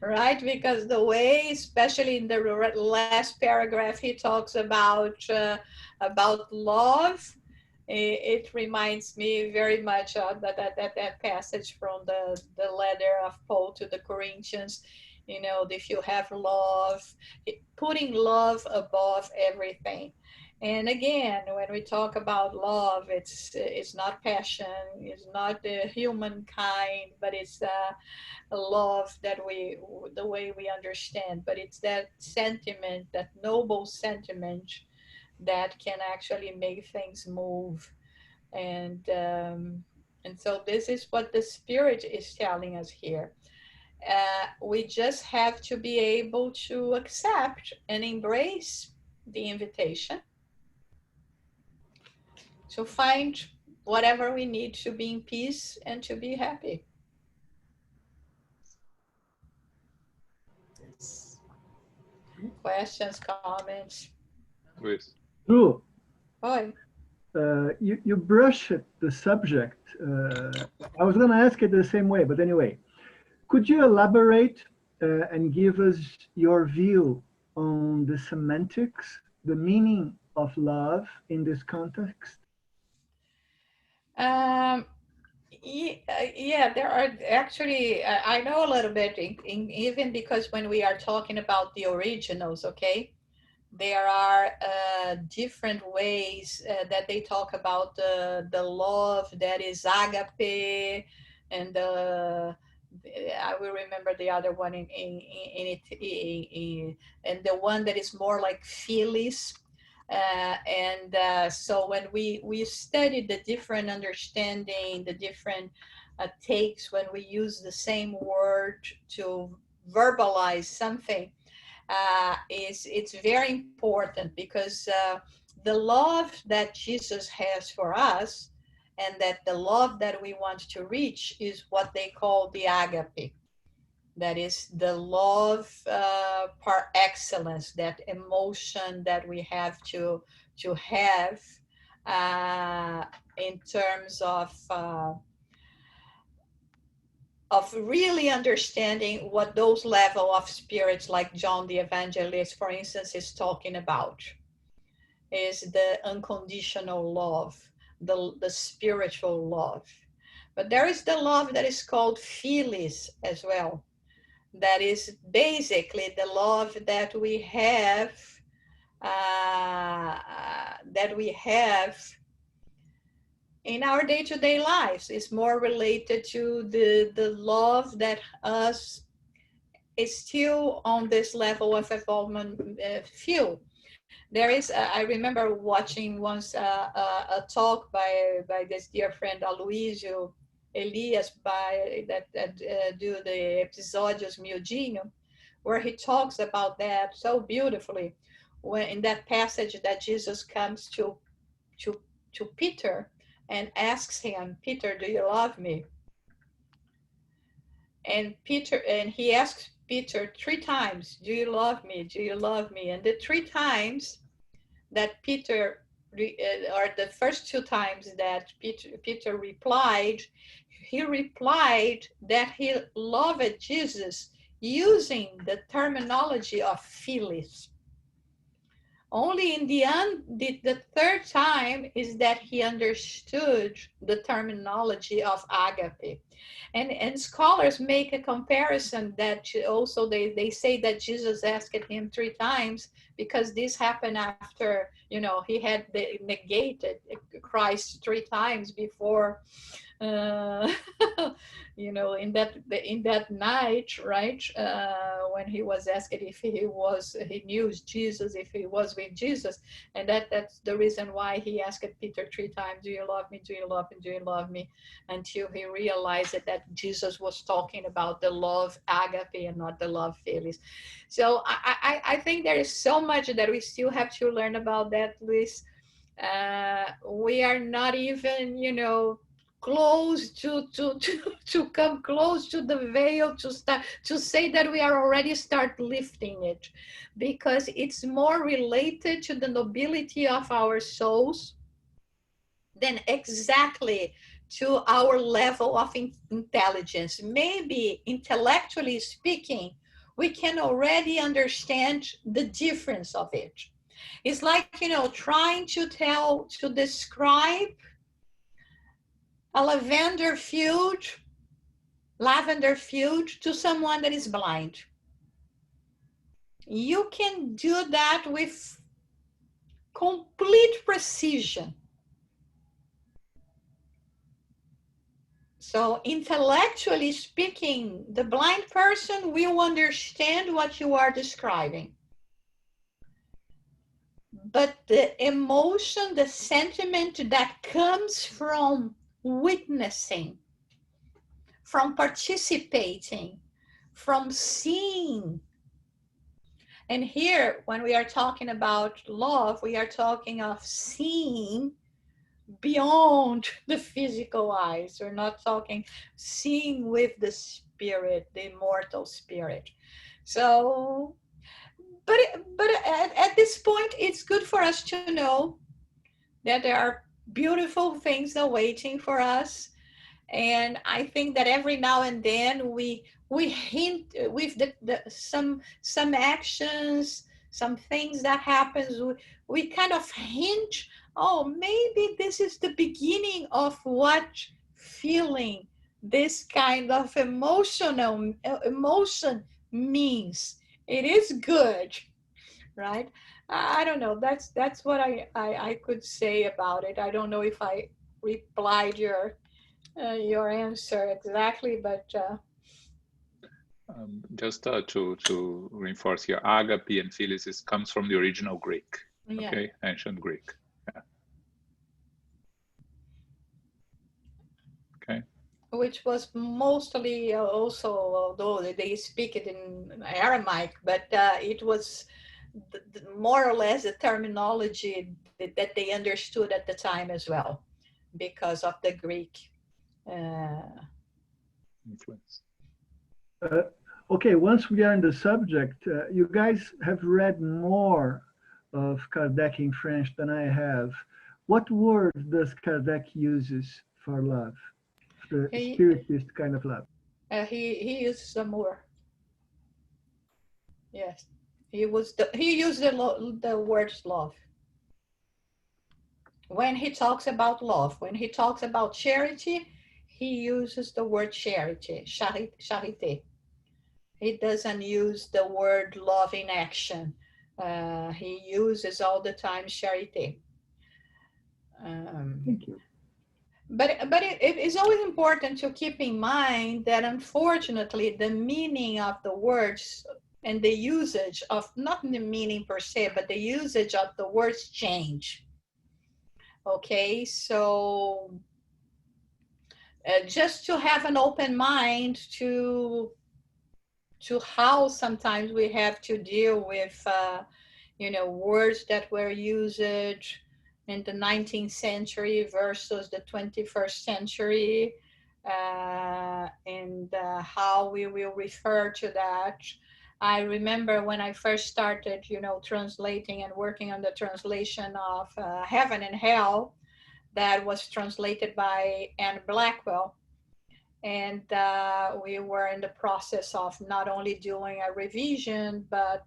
right? Because the way, especially in the last paragraph, he talks about love. It reminds me very much of that passage from the letter of Paul to the Corinthians. You know, if you have love, putting love above everything. And again, when we talk about love, it's not passion, it's not the humankind, but it's a love that the way we understand. But it's that sentiment, that noble sentiment, that can actually make things move. And so this is what the Spirit is telling us here. We just have to be able to accept and embrace the invitation to find whatever we need to be in peace and to be happy. Questions, comments? Luis. True. Oi. You brushed the subject. I was going to ask it the same way, but anyway, could you elaborate and give us your view on the semantics, the meaning of love in this context? Yeah, there are actually, I know a little bit, even because when we are talking about the originals, okay, there are different ways that they talk about the love that is agape, and I will remember the other one in it, and the one that is more like Phyllis. And so when we study the different understanding, the different takes when we use the same word to verbalize something, it's very important, because the love that Jesus has for us, and that the love that we want to reach, is what they call the agape. That is the love par excellence, that emotion that we have to have in terms of really understanding what those level of spirits, like John the Evangelist, for instance, is talking about, is the unconditional love, the spiritual love. But there is the love that is called Phyllis as well. That is basically the love that we have, in our day-to-day lives. Is more related to the love that us is still on this level of involvement feel. There is, I remember watching once a talk by this dear friend Aloysio Elias, that do the Episódios Miudinho, where he talks about that so beautifully, when in that passage that Jesus comes to to Peter and asks him, Peter, do you love me? And he asks Peter 3 times, do you love me? Do you love me? And the 3 times that Peter, or the first 2 times that Peter replied, he replied that he loved Jesus using the terminology of Phyllis. Only in the third time is that he understood the terminology of agape. And scholars make a comparison that also they say that Jesus asked him 3 times, because this happened after, he had negated Christ 3 times before, uh, in that night, right? When he was asked if he knew Jesus, if he was with Jesus, and that's the reason why he asked Peter 3 times, "Do you love me? Do you love me? Do you love me?" Until he realized that Jesus was talking about the love agape and not the love Phyllis. So I think there is so much that we still have to learn about that, Luis. We are not even, close to come close to the veil to start to say that we are already start lifting it, because it's more related to the nobility of our souls than exactly to our level of intelligence. Maybe intellectually speaking, we can already understand the difference of it. It's like, trying to describe a lavender field to someone that is blind. You can do that with complete precision. So intellectually speaking, the blind person will understand what you are describing. But the emotion, the sentiment that comes from witnessing, from participating, from seeing. And here, when we are talking about love, we are talking of seeing beyond the physical eyes. We're not talking seeing with the spirit, the immortal spirit. So, but at this point, it's good for us to know that there are beautiful things awaiting for us. And I think that every now and then we hint with some actions, some things that happens, we kind of hint, oh, maybe this is the beginning of what feeling this kind of emotion means. It is good, right? I don't know. That's what I could say about it. I don't know if I replied your answer exactly, but Just to reinforce here, agape and philis comes from the original Greek, yeah. okay, ancient Greek. Yeah. Okay. Which was mostly also, although they speak it in Aramaic, but it was more or less the terminology that they understood at the time as well, because of the Greek Influence. Okay, once we are in the subject, you guys have read more of Kardec in French than I have. What word does Kardec uses for love, the spiritist kind of love? He uses amour. Yes, he used the word love. When he talks about love, when he talks about charity, he uses the word charity, charité. He doesn't use the word love in action. He uses all the time charité. Thank you. But it is always important to keep in mind that unfortunately the meaning of the words and the usage of, not the meaning per se, but the usage of the words change. Okay, so just to have an open mind to how sometimes we have to deal with words that were used in the 19th century versus the 21st century, and how we will refer to that. I remember when I first started, translating and working on the translation of Heaven and Hell, that was translated by Anne Blackwell. And we were in the process of not only doing a revision, but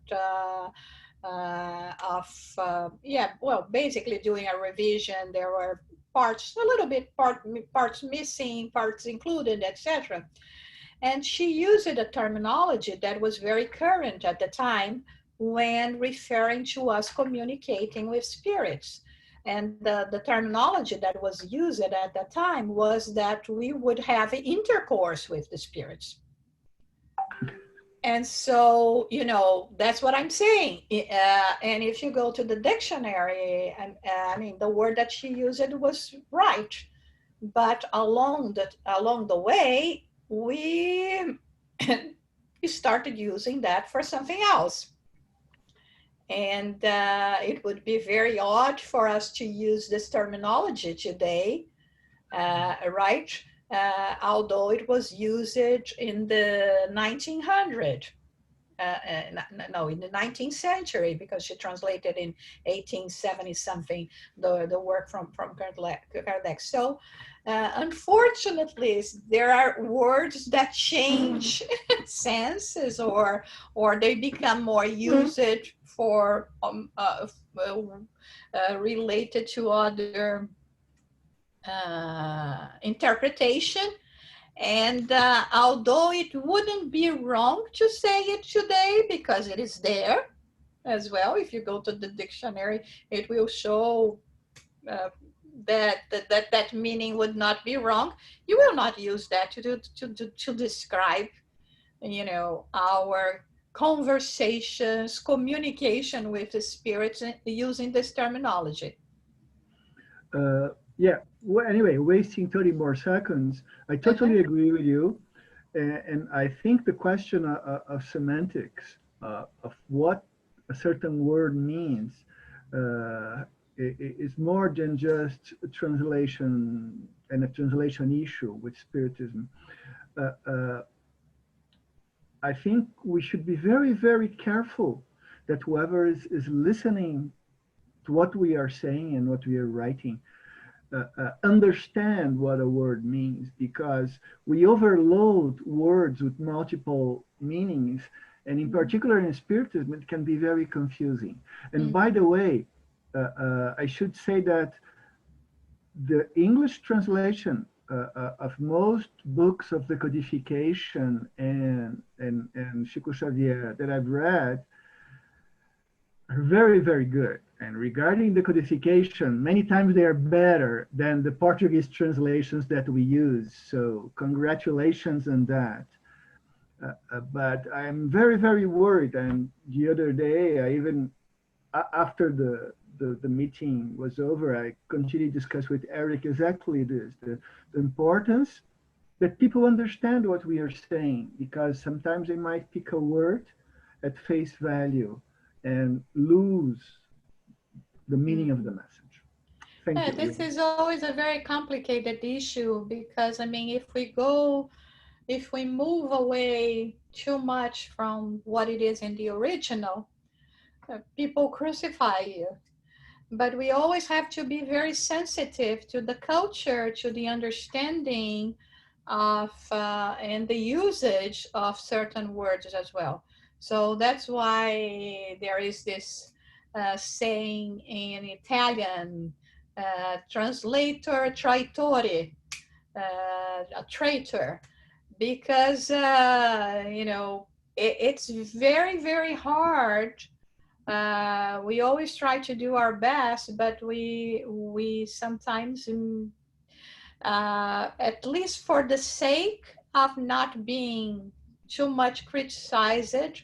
basically doing a revision. There were parts, a little bit parts missing, parts included, etc. And she used a terminology that was very current at the time when referring to us communicating with spirits. And the terminology that was used at that time was that we would have intercourse with the spirits. And so, that's what I'm saying. And if you go to the dictionary, the word that she used was right. But along the way, we started using that for something else. And it would be very odd for us to use this terminology today, right? Although it was used in the 1900s. In the 19th century, because she translated in 1870 something the work from Kardec. So unfortunately, there are words that change senses, or they become more used for related to other interpretation. And although it wouldn't be wrong to say it today, because it is there as well, if you go to the dictionary, it will show that meaning would not be wrong. You will not use that to describe, our conversations, communication with the spirits using this terminology. Yeah. Well, anyway, wasting 30 more seconds, I totally agree with you. And I think the question of semantics, of what a certain word means, is more than just a translation and a translation issue with Spiritism. I think we should be very, very careful that whoever is listening to what we are saying and what we are writing understand what a word means, because we overload words with multiple meanings, and in particular in Spiritism it can be very confusing. And by the way, I should say that the English translation of most books of the codification and Chico Xavier that I've read are very, very good. And regarding the codification, many times they are better than the Portuguese translations that we use. So congratulations on that. But I'm very, very worried. And the other day, I even, after the meeting was over, I continued to discuss with Eric exactly this, the importance that people understand what we are saying, because sometimes they might pick a word at face value and lose the meaning of the message. Thank you. This is always a very complicated issue because, I mean, if we move away too much from what it is in the original, people crucify you. But we always have to be very sensitive to the culture, to the understanding of and the usage of certain words as well. So that's why there is this saying in Italian, translator traitore, a traitor, because you know, it's very, very hard. We always try to do our best, but we sometimes, at least for the sake of not being too much criticized,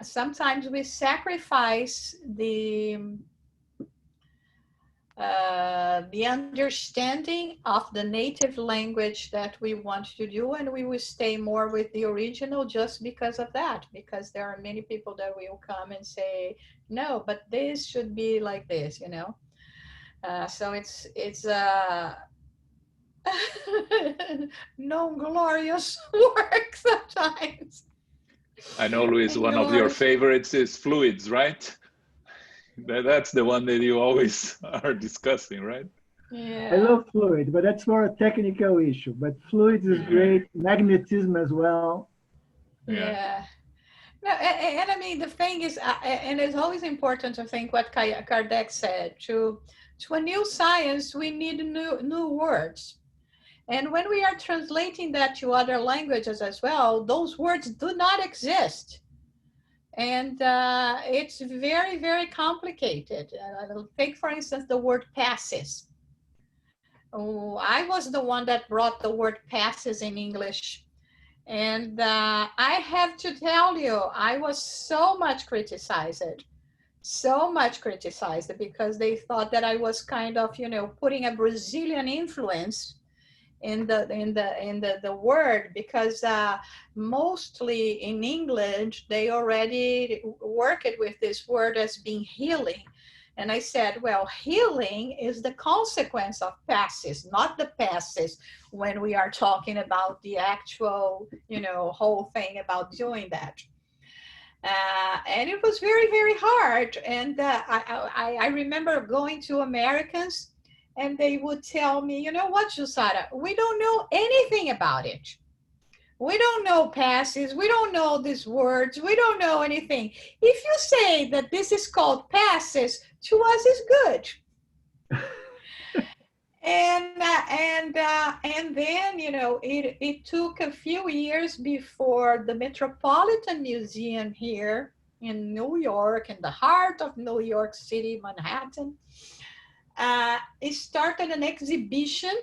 sometimes we sacrifice the understanding of the native language that we want to do, and we will stay more with the original just because of that, because there are many people that will come and say, no, but this should be like this, you know. So it's no glorious work sometimes. I know, Luis, one of your favorites is fluids, right? That's the one that you always are discussing, right? Yeah. I love fluid, but that's more a technical issue. But fluids is great. Magnetism as well. Yeah. No, and I mean, the thing is, and it's always important to think what Kardec said, to a new science, we need new words. And when we are translating that to other languages as well, those words do not exist. And it's very, very complicated. Take, for instance, the word passes. Oh, I was the one that brought the word passes in English. And I have to tell you, I was so much criticized because they thought that I was kind of, you know, putting a Brazilian influence in the word, because mostly in English they already work it with this word as being healing. And I said, well, healing is the consequence of passes, not the passes, when we are talking about the actual, you know, whole thing about doing that. And it was very, very hard. And I remember going to Americans, and they would tell me, you know what, Jusara, we don't know anything about it. We don't know passes. We don't know these words. We don't know anything. If you say that this is called passes, to us is good. And then, you know, it took a few years before the Metropolitan Museum here in New York, in the heart of New York City, Manhattan, it started an exhibition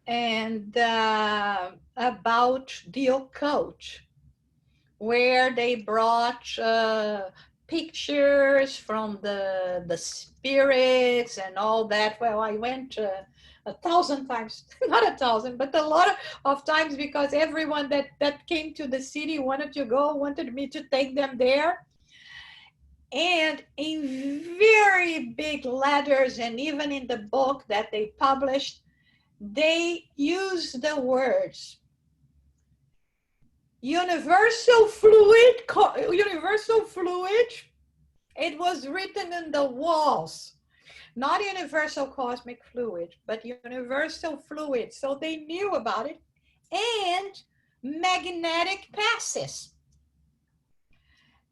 and about the occult, where they brought pictures from the spirits and all that. Well, I went 1,000 times, not 1,000, but a lot of times, because everyone that came to the city wanted to go, wanted me to take them there. And in very big letters, and even in the book that they published, they use the words universal fluid. It was written in the walls, not universal cosmic fluid, but universal fluid. So they knew about it. And magnetic passes.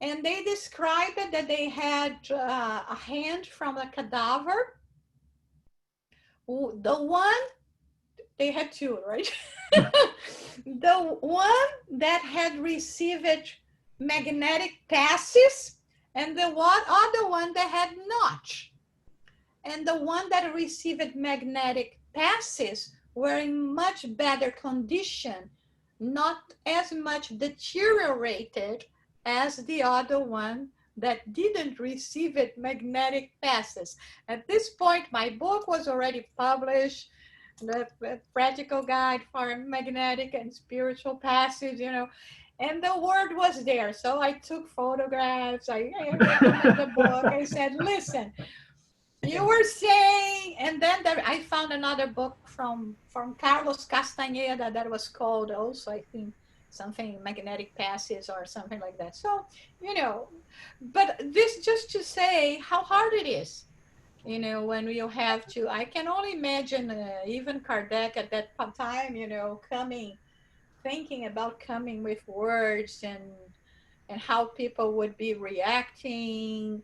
And they described it that they had a hand from a cadaver. The one they had two, right? The one that had received magnetic passes, and the other one that had not. And the one that received magnetic passes were in much better condition, not as much deteriorated as the other one that didn't receive it magnetic passes. At this point, my book was already published, the Practical Guide for Magnetic and Spiritual Passes, you know, and the word was there. So I took photographs, I recommended the book, I said, listen, you were saying, and then I found another book from Carlos Castaneda that was called also, I think, something Magnetic Passes or something like that. So, you know, but this just to say how hard it is, you know, when you have to, I can only imagine even Kardec at that time, you know, thinking about coming with words and how people would be reacting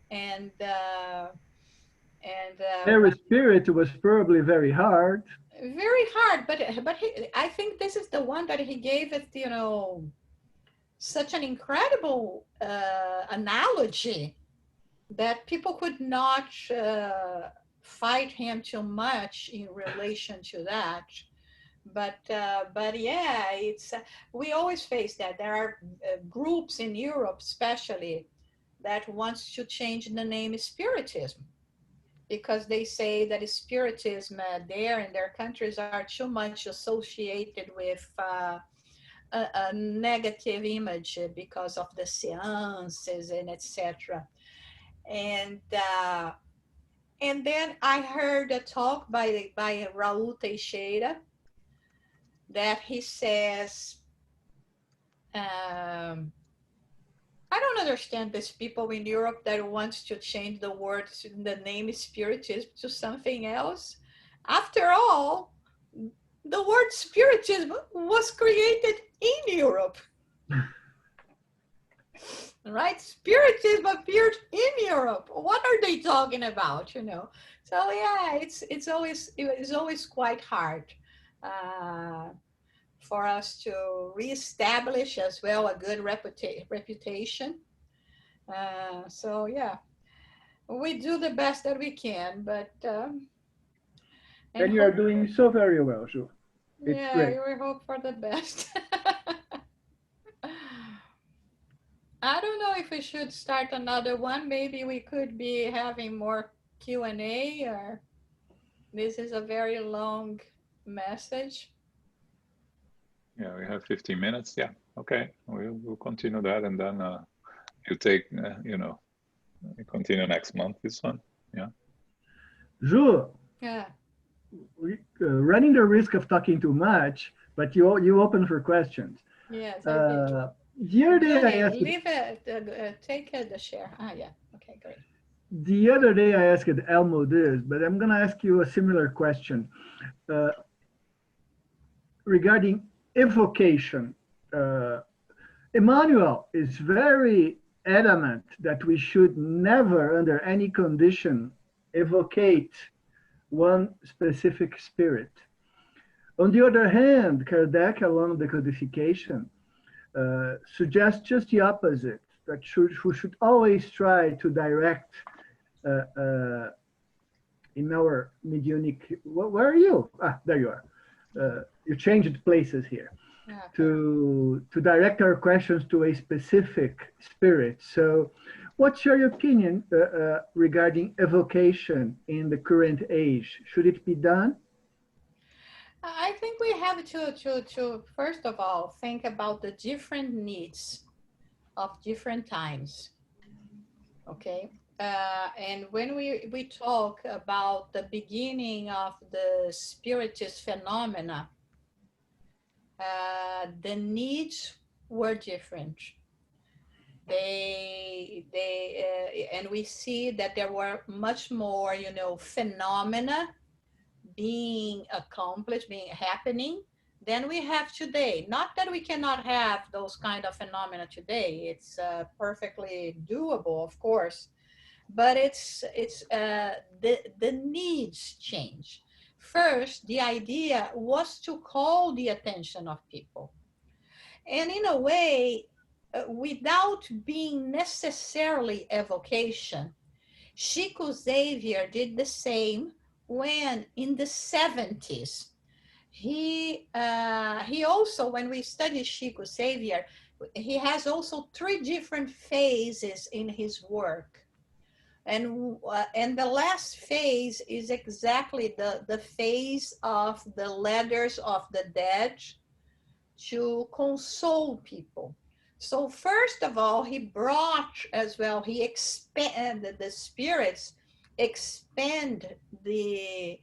Every spirit was probably very hard. very hard, but I think this is the one that he gave it, you know, such an incredible analogy that people could not fight him too much in relation to that. But yeah, it's we always face that. There are groups in Europe, especially, that wants to change the name Spiritism, because they say that Spiritism there in their countries are too much associated with a negative image because of the seances and etc. And then I heard a talk by Raul Teixeira that he says, I don't understand these people in Europe that wants to change the word, the name Spiritism to something else. After all, the word Spiritism was created in Europe. Right? Spiritism appeared in Europe. What are they talking about, you know? So yeah, it's always quite hard for us to reestablish as well a good reputation. So yeah, we do the best that we can, but and you are doing so very well, Ju. It's yeah, great. we hope for the best. I don't know if we should start another one. Maybe we could be having more Q&A, or this is a very long message. Yeah, we have 15 minutes. Yeah, okay. We'll continue that, and then you take, you know, we continue next month, this one. Yeah. Ju, Yeah. Running the risk of talking too much, but you open for questions. Yes, I did. The other day I asked, leave it, take the share. Yeah, okay, great. The other day I asked Elmo this, but I'm going to ask you a similar question regarding evocation. Emmanuel is very adamant that we should never, under any condition, evocate one specific spirit. On the other hand, Kardec, along the codification, suggests just the opposite, that we should always try to direct in our mediunic, where are you? There you are. You changed places here. Okay. To direct our questions to a specific spirit. So what's your opinion regarding evocation in the current age? Should it be done? I think we have to first of all think about the different needs of different times. Okay, and when we talk about the beginning of the spiritist phenomena, the needs were different. And we see that there were much more, you know, phenomena being accomplished, happening than we have today. Not that we cannot have those kind of phenomena today. It's perfectly doable, of course, but it's the needs change. first, the idea was to call the attention of people. And in a way, without being necessarily evocation, Chico Xavier did the same when in the 70s. He also, when we study Chico Xavier, he has also 3 different phases in his work. And the last phase is exactly the phase of the letters of the dead to console people. So first of all, he brought as well, he expanded the spirits, expand the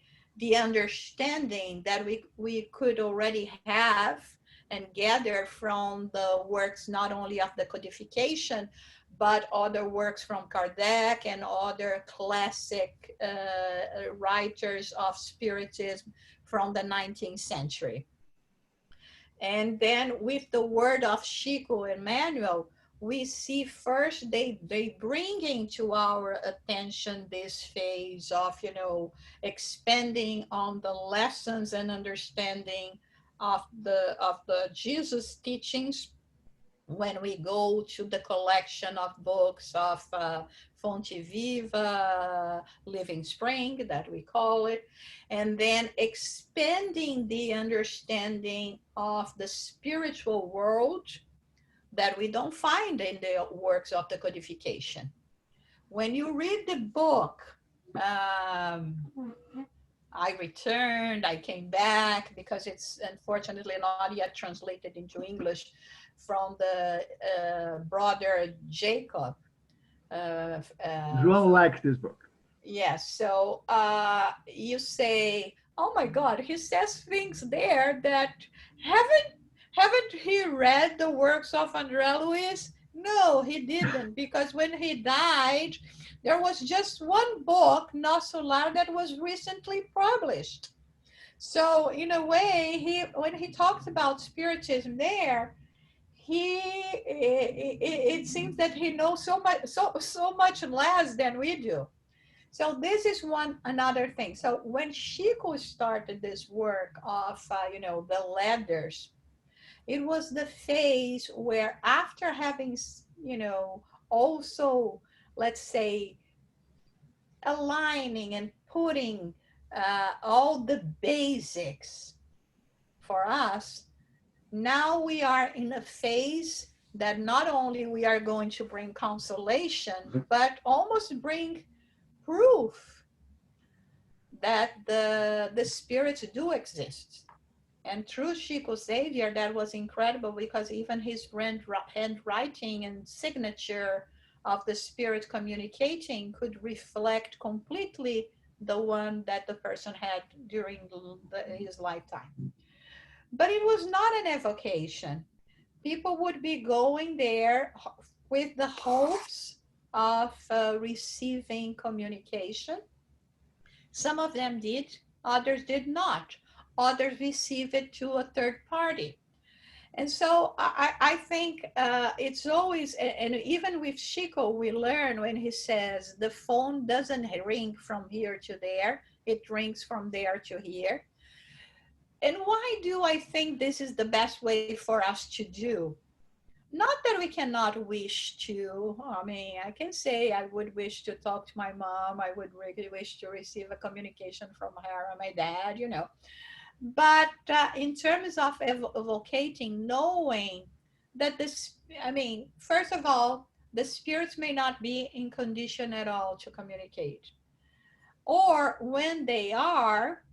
understanding that we could already have and gather from the works not only of the codification, but other works from Kardec and other classic writers of Spiritism from the 19th century. And then with the word of Chico Emmanuel, we see first they bring into our attention this phase of, you know, expanding on the lessons and understanding of the Jesus teachings. When we go to the collection of books of Fonte Viva, Living Spring, that we call it, and then expanding the understanding of the spiritual world that we don't find in the works of the codification. When you read the book, I returned, I came back, because it's unfortunately not yet translated into English, from the brother Jacob. João likes this book. Yes, so you say, oh my God, he says things there that haven't he read the works of André Luiz? No, he didn't, because when he died, there was just one book, Nosso Lar, that was recently published. So in a way, when he talks about Spiritism there, it seems that he knows so much less than we do. So this is another thing. So when Chico started this work of the letters, it was the phase where, after having also, let's say, aligning and putting all the basics for us, now we are in a phase that not only we are going to bring consolation, but almost bring proof that the spirits do exist. And through Chico Xavier, that was incredible, because even his handwriting and signature of the spirit communicating could reflect completely the one that the person had during his lifetime. But it was not an evocation. People would be going there with the hopes of receiving communication. Some of them did, others did not. Others receive it to a third party. And so I think it's always, and even with Chico, we learn when he says the phone doesn't ring from here to there, it rings from there to here. And why do I think this is the best way for us to do? Not that we cannot wish to, I mean, I can say I would wish to talk to my mom, I would really wish to receive a communication from her or my dad, But in terms of evocating, knowing that this, I mean, first of all, the spirits may not be in condition at all to communicate. Or when they are,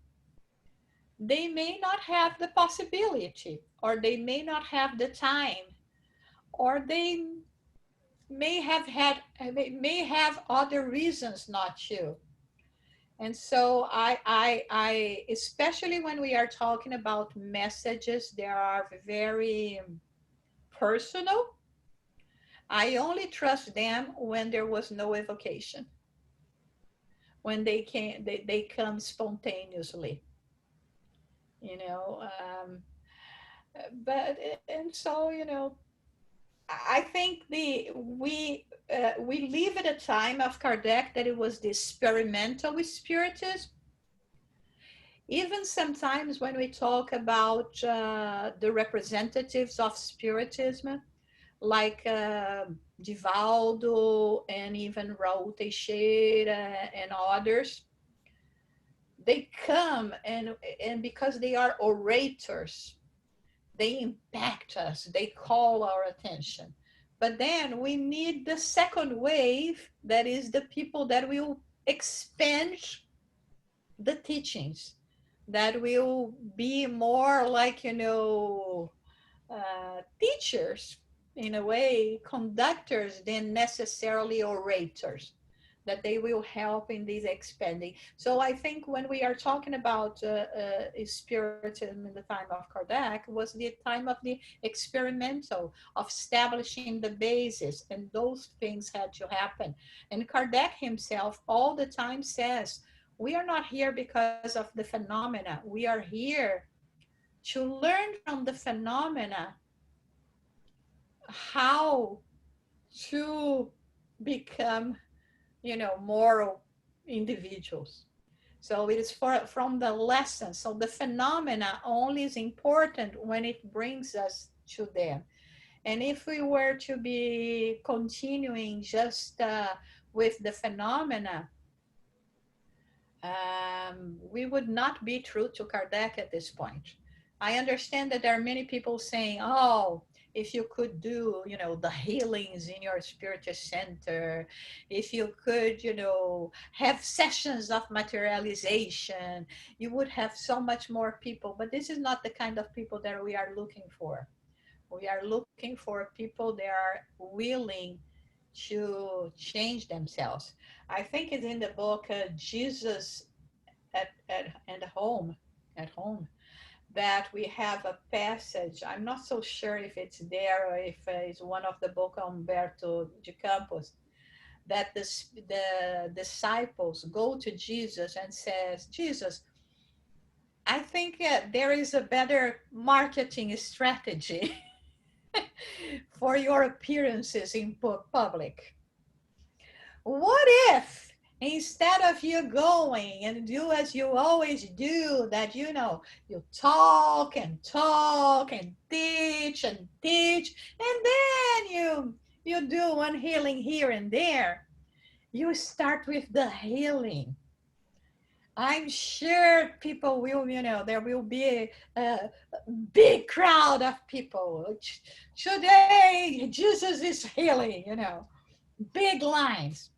they may not have the possibility, or they may not have the time, or they may have other reasons not to. And so I especially when we are talking about messages that are very personal, I only trust them when there was no evocation, when they come spontaneously, but, and so, I think we live at a time of Kardec that it was the experimental with Spiritism. Even sometimes when we talk about the representatives of Spiritism, like Divaldo and even Raul Teixeira and others, they come and because they are orators, they impact us, they call our attention. But then we need the second wave, that is the people that will expand the teachings, that will be more like, teachers, in a way, conductors, than necessarily orators, that they will help in this expanding. So I think when we are talking about Spiritism in the time of Kardec, was the time of the experimental, of establishing the basis, and those things had to happen. And Kardec himself all the time says, we are not here because of the phenomena. We are here to learn from the phenomena how to become, moral individuals. So it is from the lessons. So the phenomena only is important when it brings us to them. And if we were to be continuing just with the phenomena, we would not be true to Kardec at this point. I understand that there are many people saying, oh, if you could do, the healings in your spiritist center, if you could, have sessions of materialization, you would have so much more people. But this is not the kind of people that we are looking for. We are looking for people that are willing to change themselves. I think it's in the book Jesus at home, that we have a passage. I'm not so sure if it's there or if it's one of the book of Humberto de Campos, that the disciples go to Jesus and says, Jesus, I think there is a better marketing strategy for your appearances in public. What if instead of you going and do as you always do, that you talk and talk and teach, and then you do one healing here and there, you start with the healing. I'm sure people will, there will be a big crowd of people. Today, Jesus is healing, big lines.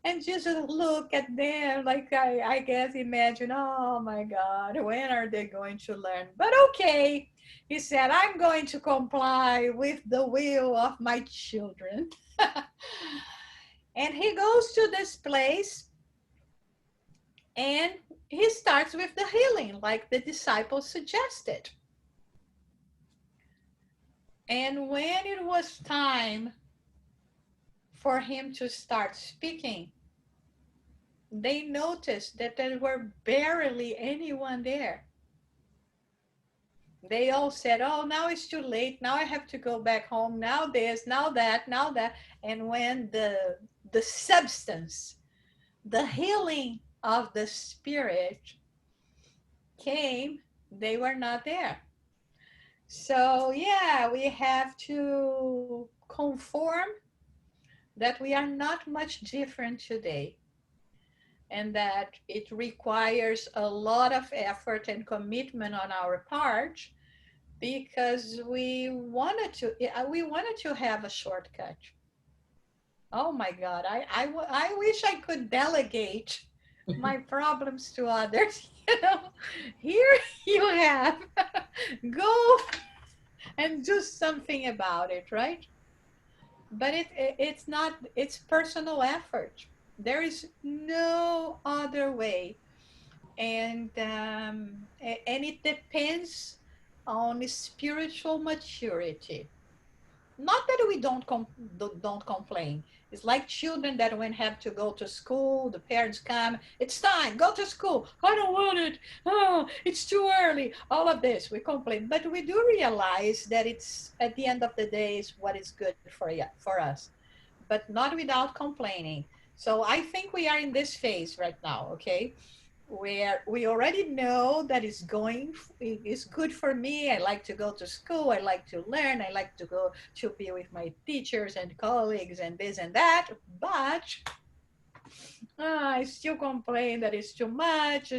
And Jesus look at them like, I guess, imagine, oh my God, when are they going to learn? But okay, he said, I'm going to comply with the will of my children. And he goes to this place and he starts with the healing, like the disciples suggested. And when it was time for him to start speaking, they noticed that there were barely anyone there. They all said, oh, now it's too late. Now I have to go back home. Now this, now that, now that. And when the substance, the healing of the spirit came, they were not there. So yeah, we have to conform that we are not much different today, and that it requires a lot of effort and commitment on our part, because we wanted to have a shortcut. Oh my God, I wish I could delegate my problems to others. Here you have, go and do something about it, right? But it's not, it's personal effort. There is no other way. And it depends on spiritual maturity. Not that we don't complain. It's like children that when have to go to school, the parents come, it's time, go to school. I don't want it. Oh, it's too early. All of this, we complain. But we do realize that it's, at the end of the day, is what is good for us, but not without complaining. So I think we are in this phase right now, okay? where we already know that it's good for me. I like to go to school. I like to learn. I like to go to be with my teachers and colleagues and this and that. But I still complain that it's too much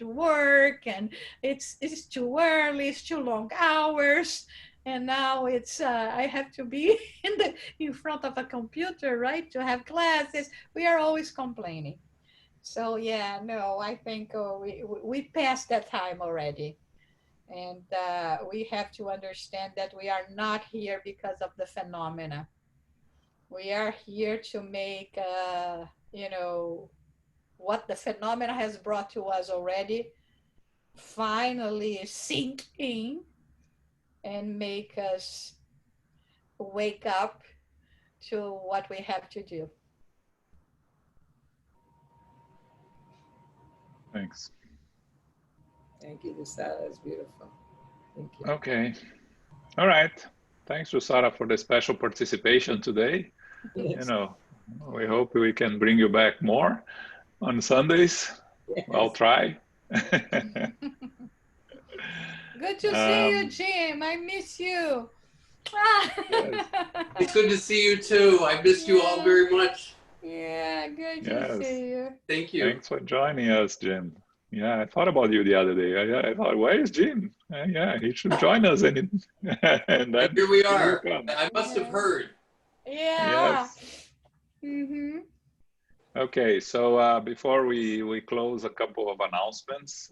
work, and it's too early, it's too long hours. And now it's I have to be in front of a computer, right, to have classes. We are always complaining. So yeah, no, I think we passed that time already. And we have to understand that we are not here because of the phenomena. We are here to make, what the phenomena has brought to us already finally sink in and make us wake up to what we have to do. Thanks. Thank you, Lucetta. That's beautiful. Thank you. Okay. All right. Thanks, Rosara, for the special participation today. Yes. We hope we can bring you back more on Sundays. Yes. I'll try. Good to see you, Jim. I miss you. Yes. It's good to see you too. I miss you all very much. Yeah, good to Yes. see you. Thank you. Thanks for joining us, Jim. Yeah, I thought about you the other day. I thought, where is Jim? Yeah, he should join us. And then Here we you are. come. I must have heard. Yeah. Yes. Mm-hmm. Okay, so before we close, a couple of announcements.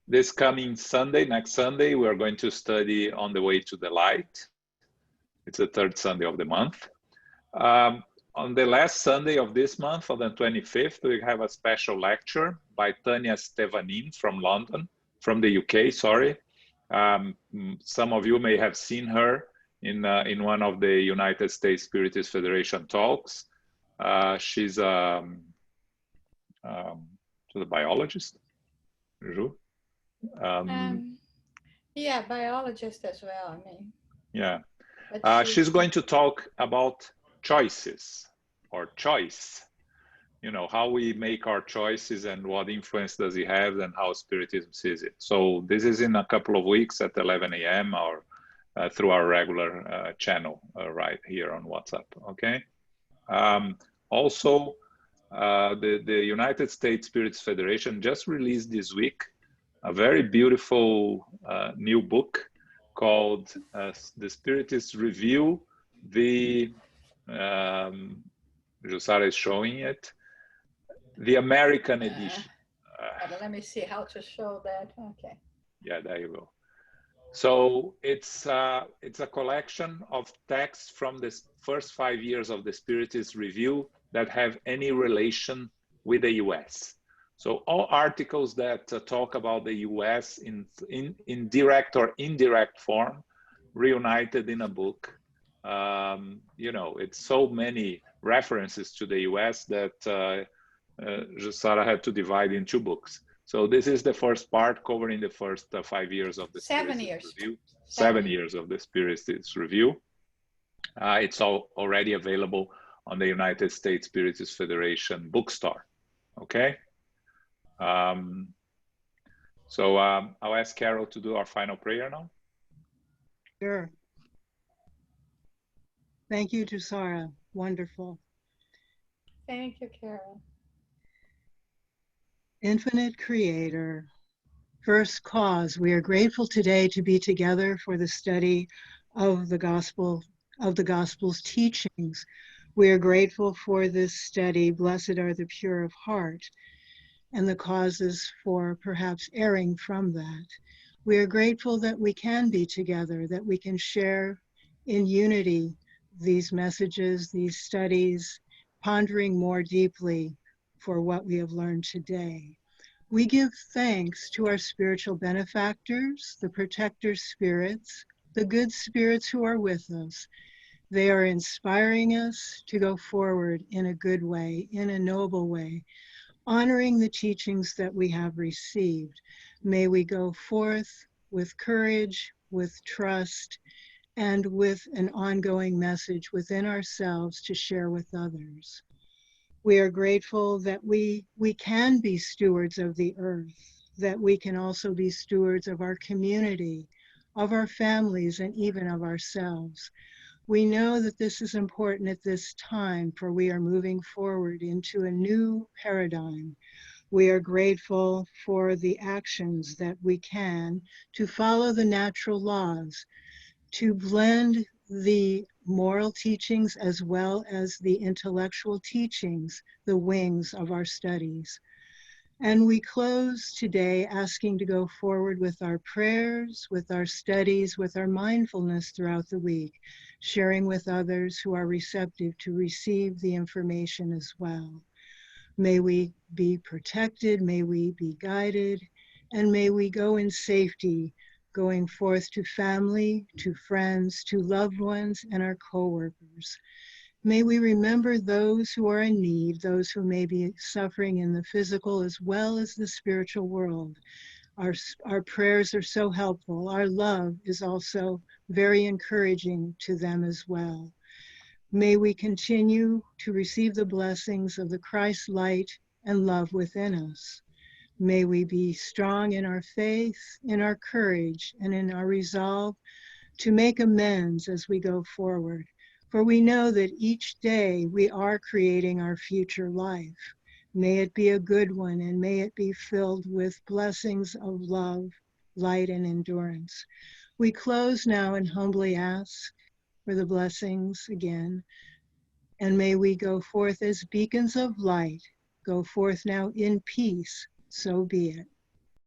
This coming Sunday, next Sunday, we are going to study On the Way to the Light. It's the third Sunday of the month. On the last Sunday of this month, on the 25th, we have a special lecture by Tanya Stevanin from London, from the UK, sorry. Some of you may have seen her in one of the United States Spiritist Federation talks. She's a biologist. Yeah, biologist as well, I mean. Yeah. She's going to talk about choices or choice, how we make our choices and what influence does it have and how Spiritism sees it. So this is in a couple of weeks at 11 a.m. or through our regular channel right here on WhatsApp, okay? Also, the United States Spirits Federation just released this week a very beautiful new book called The Spiritist Review. Jusara is showing it. The American edition. Let me see how to show that. Okay. Yeah, there you go. So it's a collection of texts from the first 5 years of the Spiritist Review that have any relation with the US. So all articles that talk about the US in direct or indirect form, reunited in a book. It's so many references to the US that Jusara had to divide in 2 books. So this is the first part covering the first 5 years of the Spiritist Review. 7 years of the Spiritist Review. It's already available on the United States Spiritist Federation bookstore. Okay. So I'll ask Carol to do our final prayer now. Sure. Thank you, Jusara. Wonderful. Thank you, Carol. Infinite Creator, First Cause, we are grateful today to be together for the study of the Gospel's teachings. We are grateful for this study. Blessed are the pure of heart, and the causes for perhaps erring from that. We are grateful that we can be together, that we can share in unity these messages, these studies, pondering more deeply for what we have learned today. We give thanks to our spiritual benefactors, the protector spirits, the good spirits who are with us. They are inspiring us to go forward in a good way, in a noble way, honoring the teachings that we have received. May we go forth with courage, with trust, and with an ongoing message within ourselves to share with others. We are grateful that we can be stewards of the earth, that we can also be stewards of our community, of our families, and even of ourselves. We know that this is important at this time, for we are moving forward into a new paradigm. We are grateful for the actions that we can to follow the natural laws, to blend the moral teachings as well as the intellectual teachings, the wings of our studies. And we close today asking to go forward with our prayers, with our studies, with our mindfulness throughout the week, sharing with others who are receptive to receive the information as well. May we be protected, may we be guided, and may we go in safety, going forth to family, to friends, to loved ones, and our co-workers. May we remember those who are in need, those who may be suffering in the physical as well as the spiritual world. Our prayers are so helpful. Our love is also very encouraging to them as well. May we continue to receive the blessings of the Christ light and love within us. May we be strong in our faith, in our courage, and in our resolve to make amends as we go forward. For we know that each day we are creating our future life. May it be a good one, and may it be filled with blessings of love, light, and endurance. We close now and humbly ask for the blessings again, and may we go forth as beacons of light. Go forth now in peace, so be it.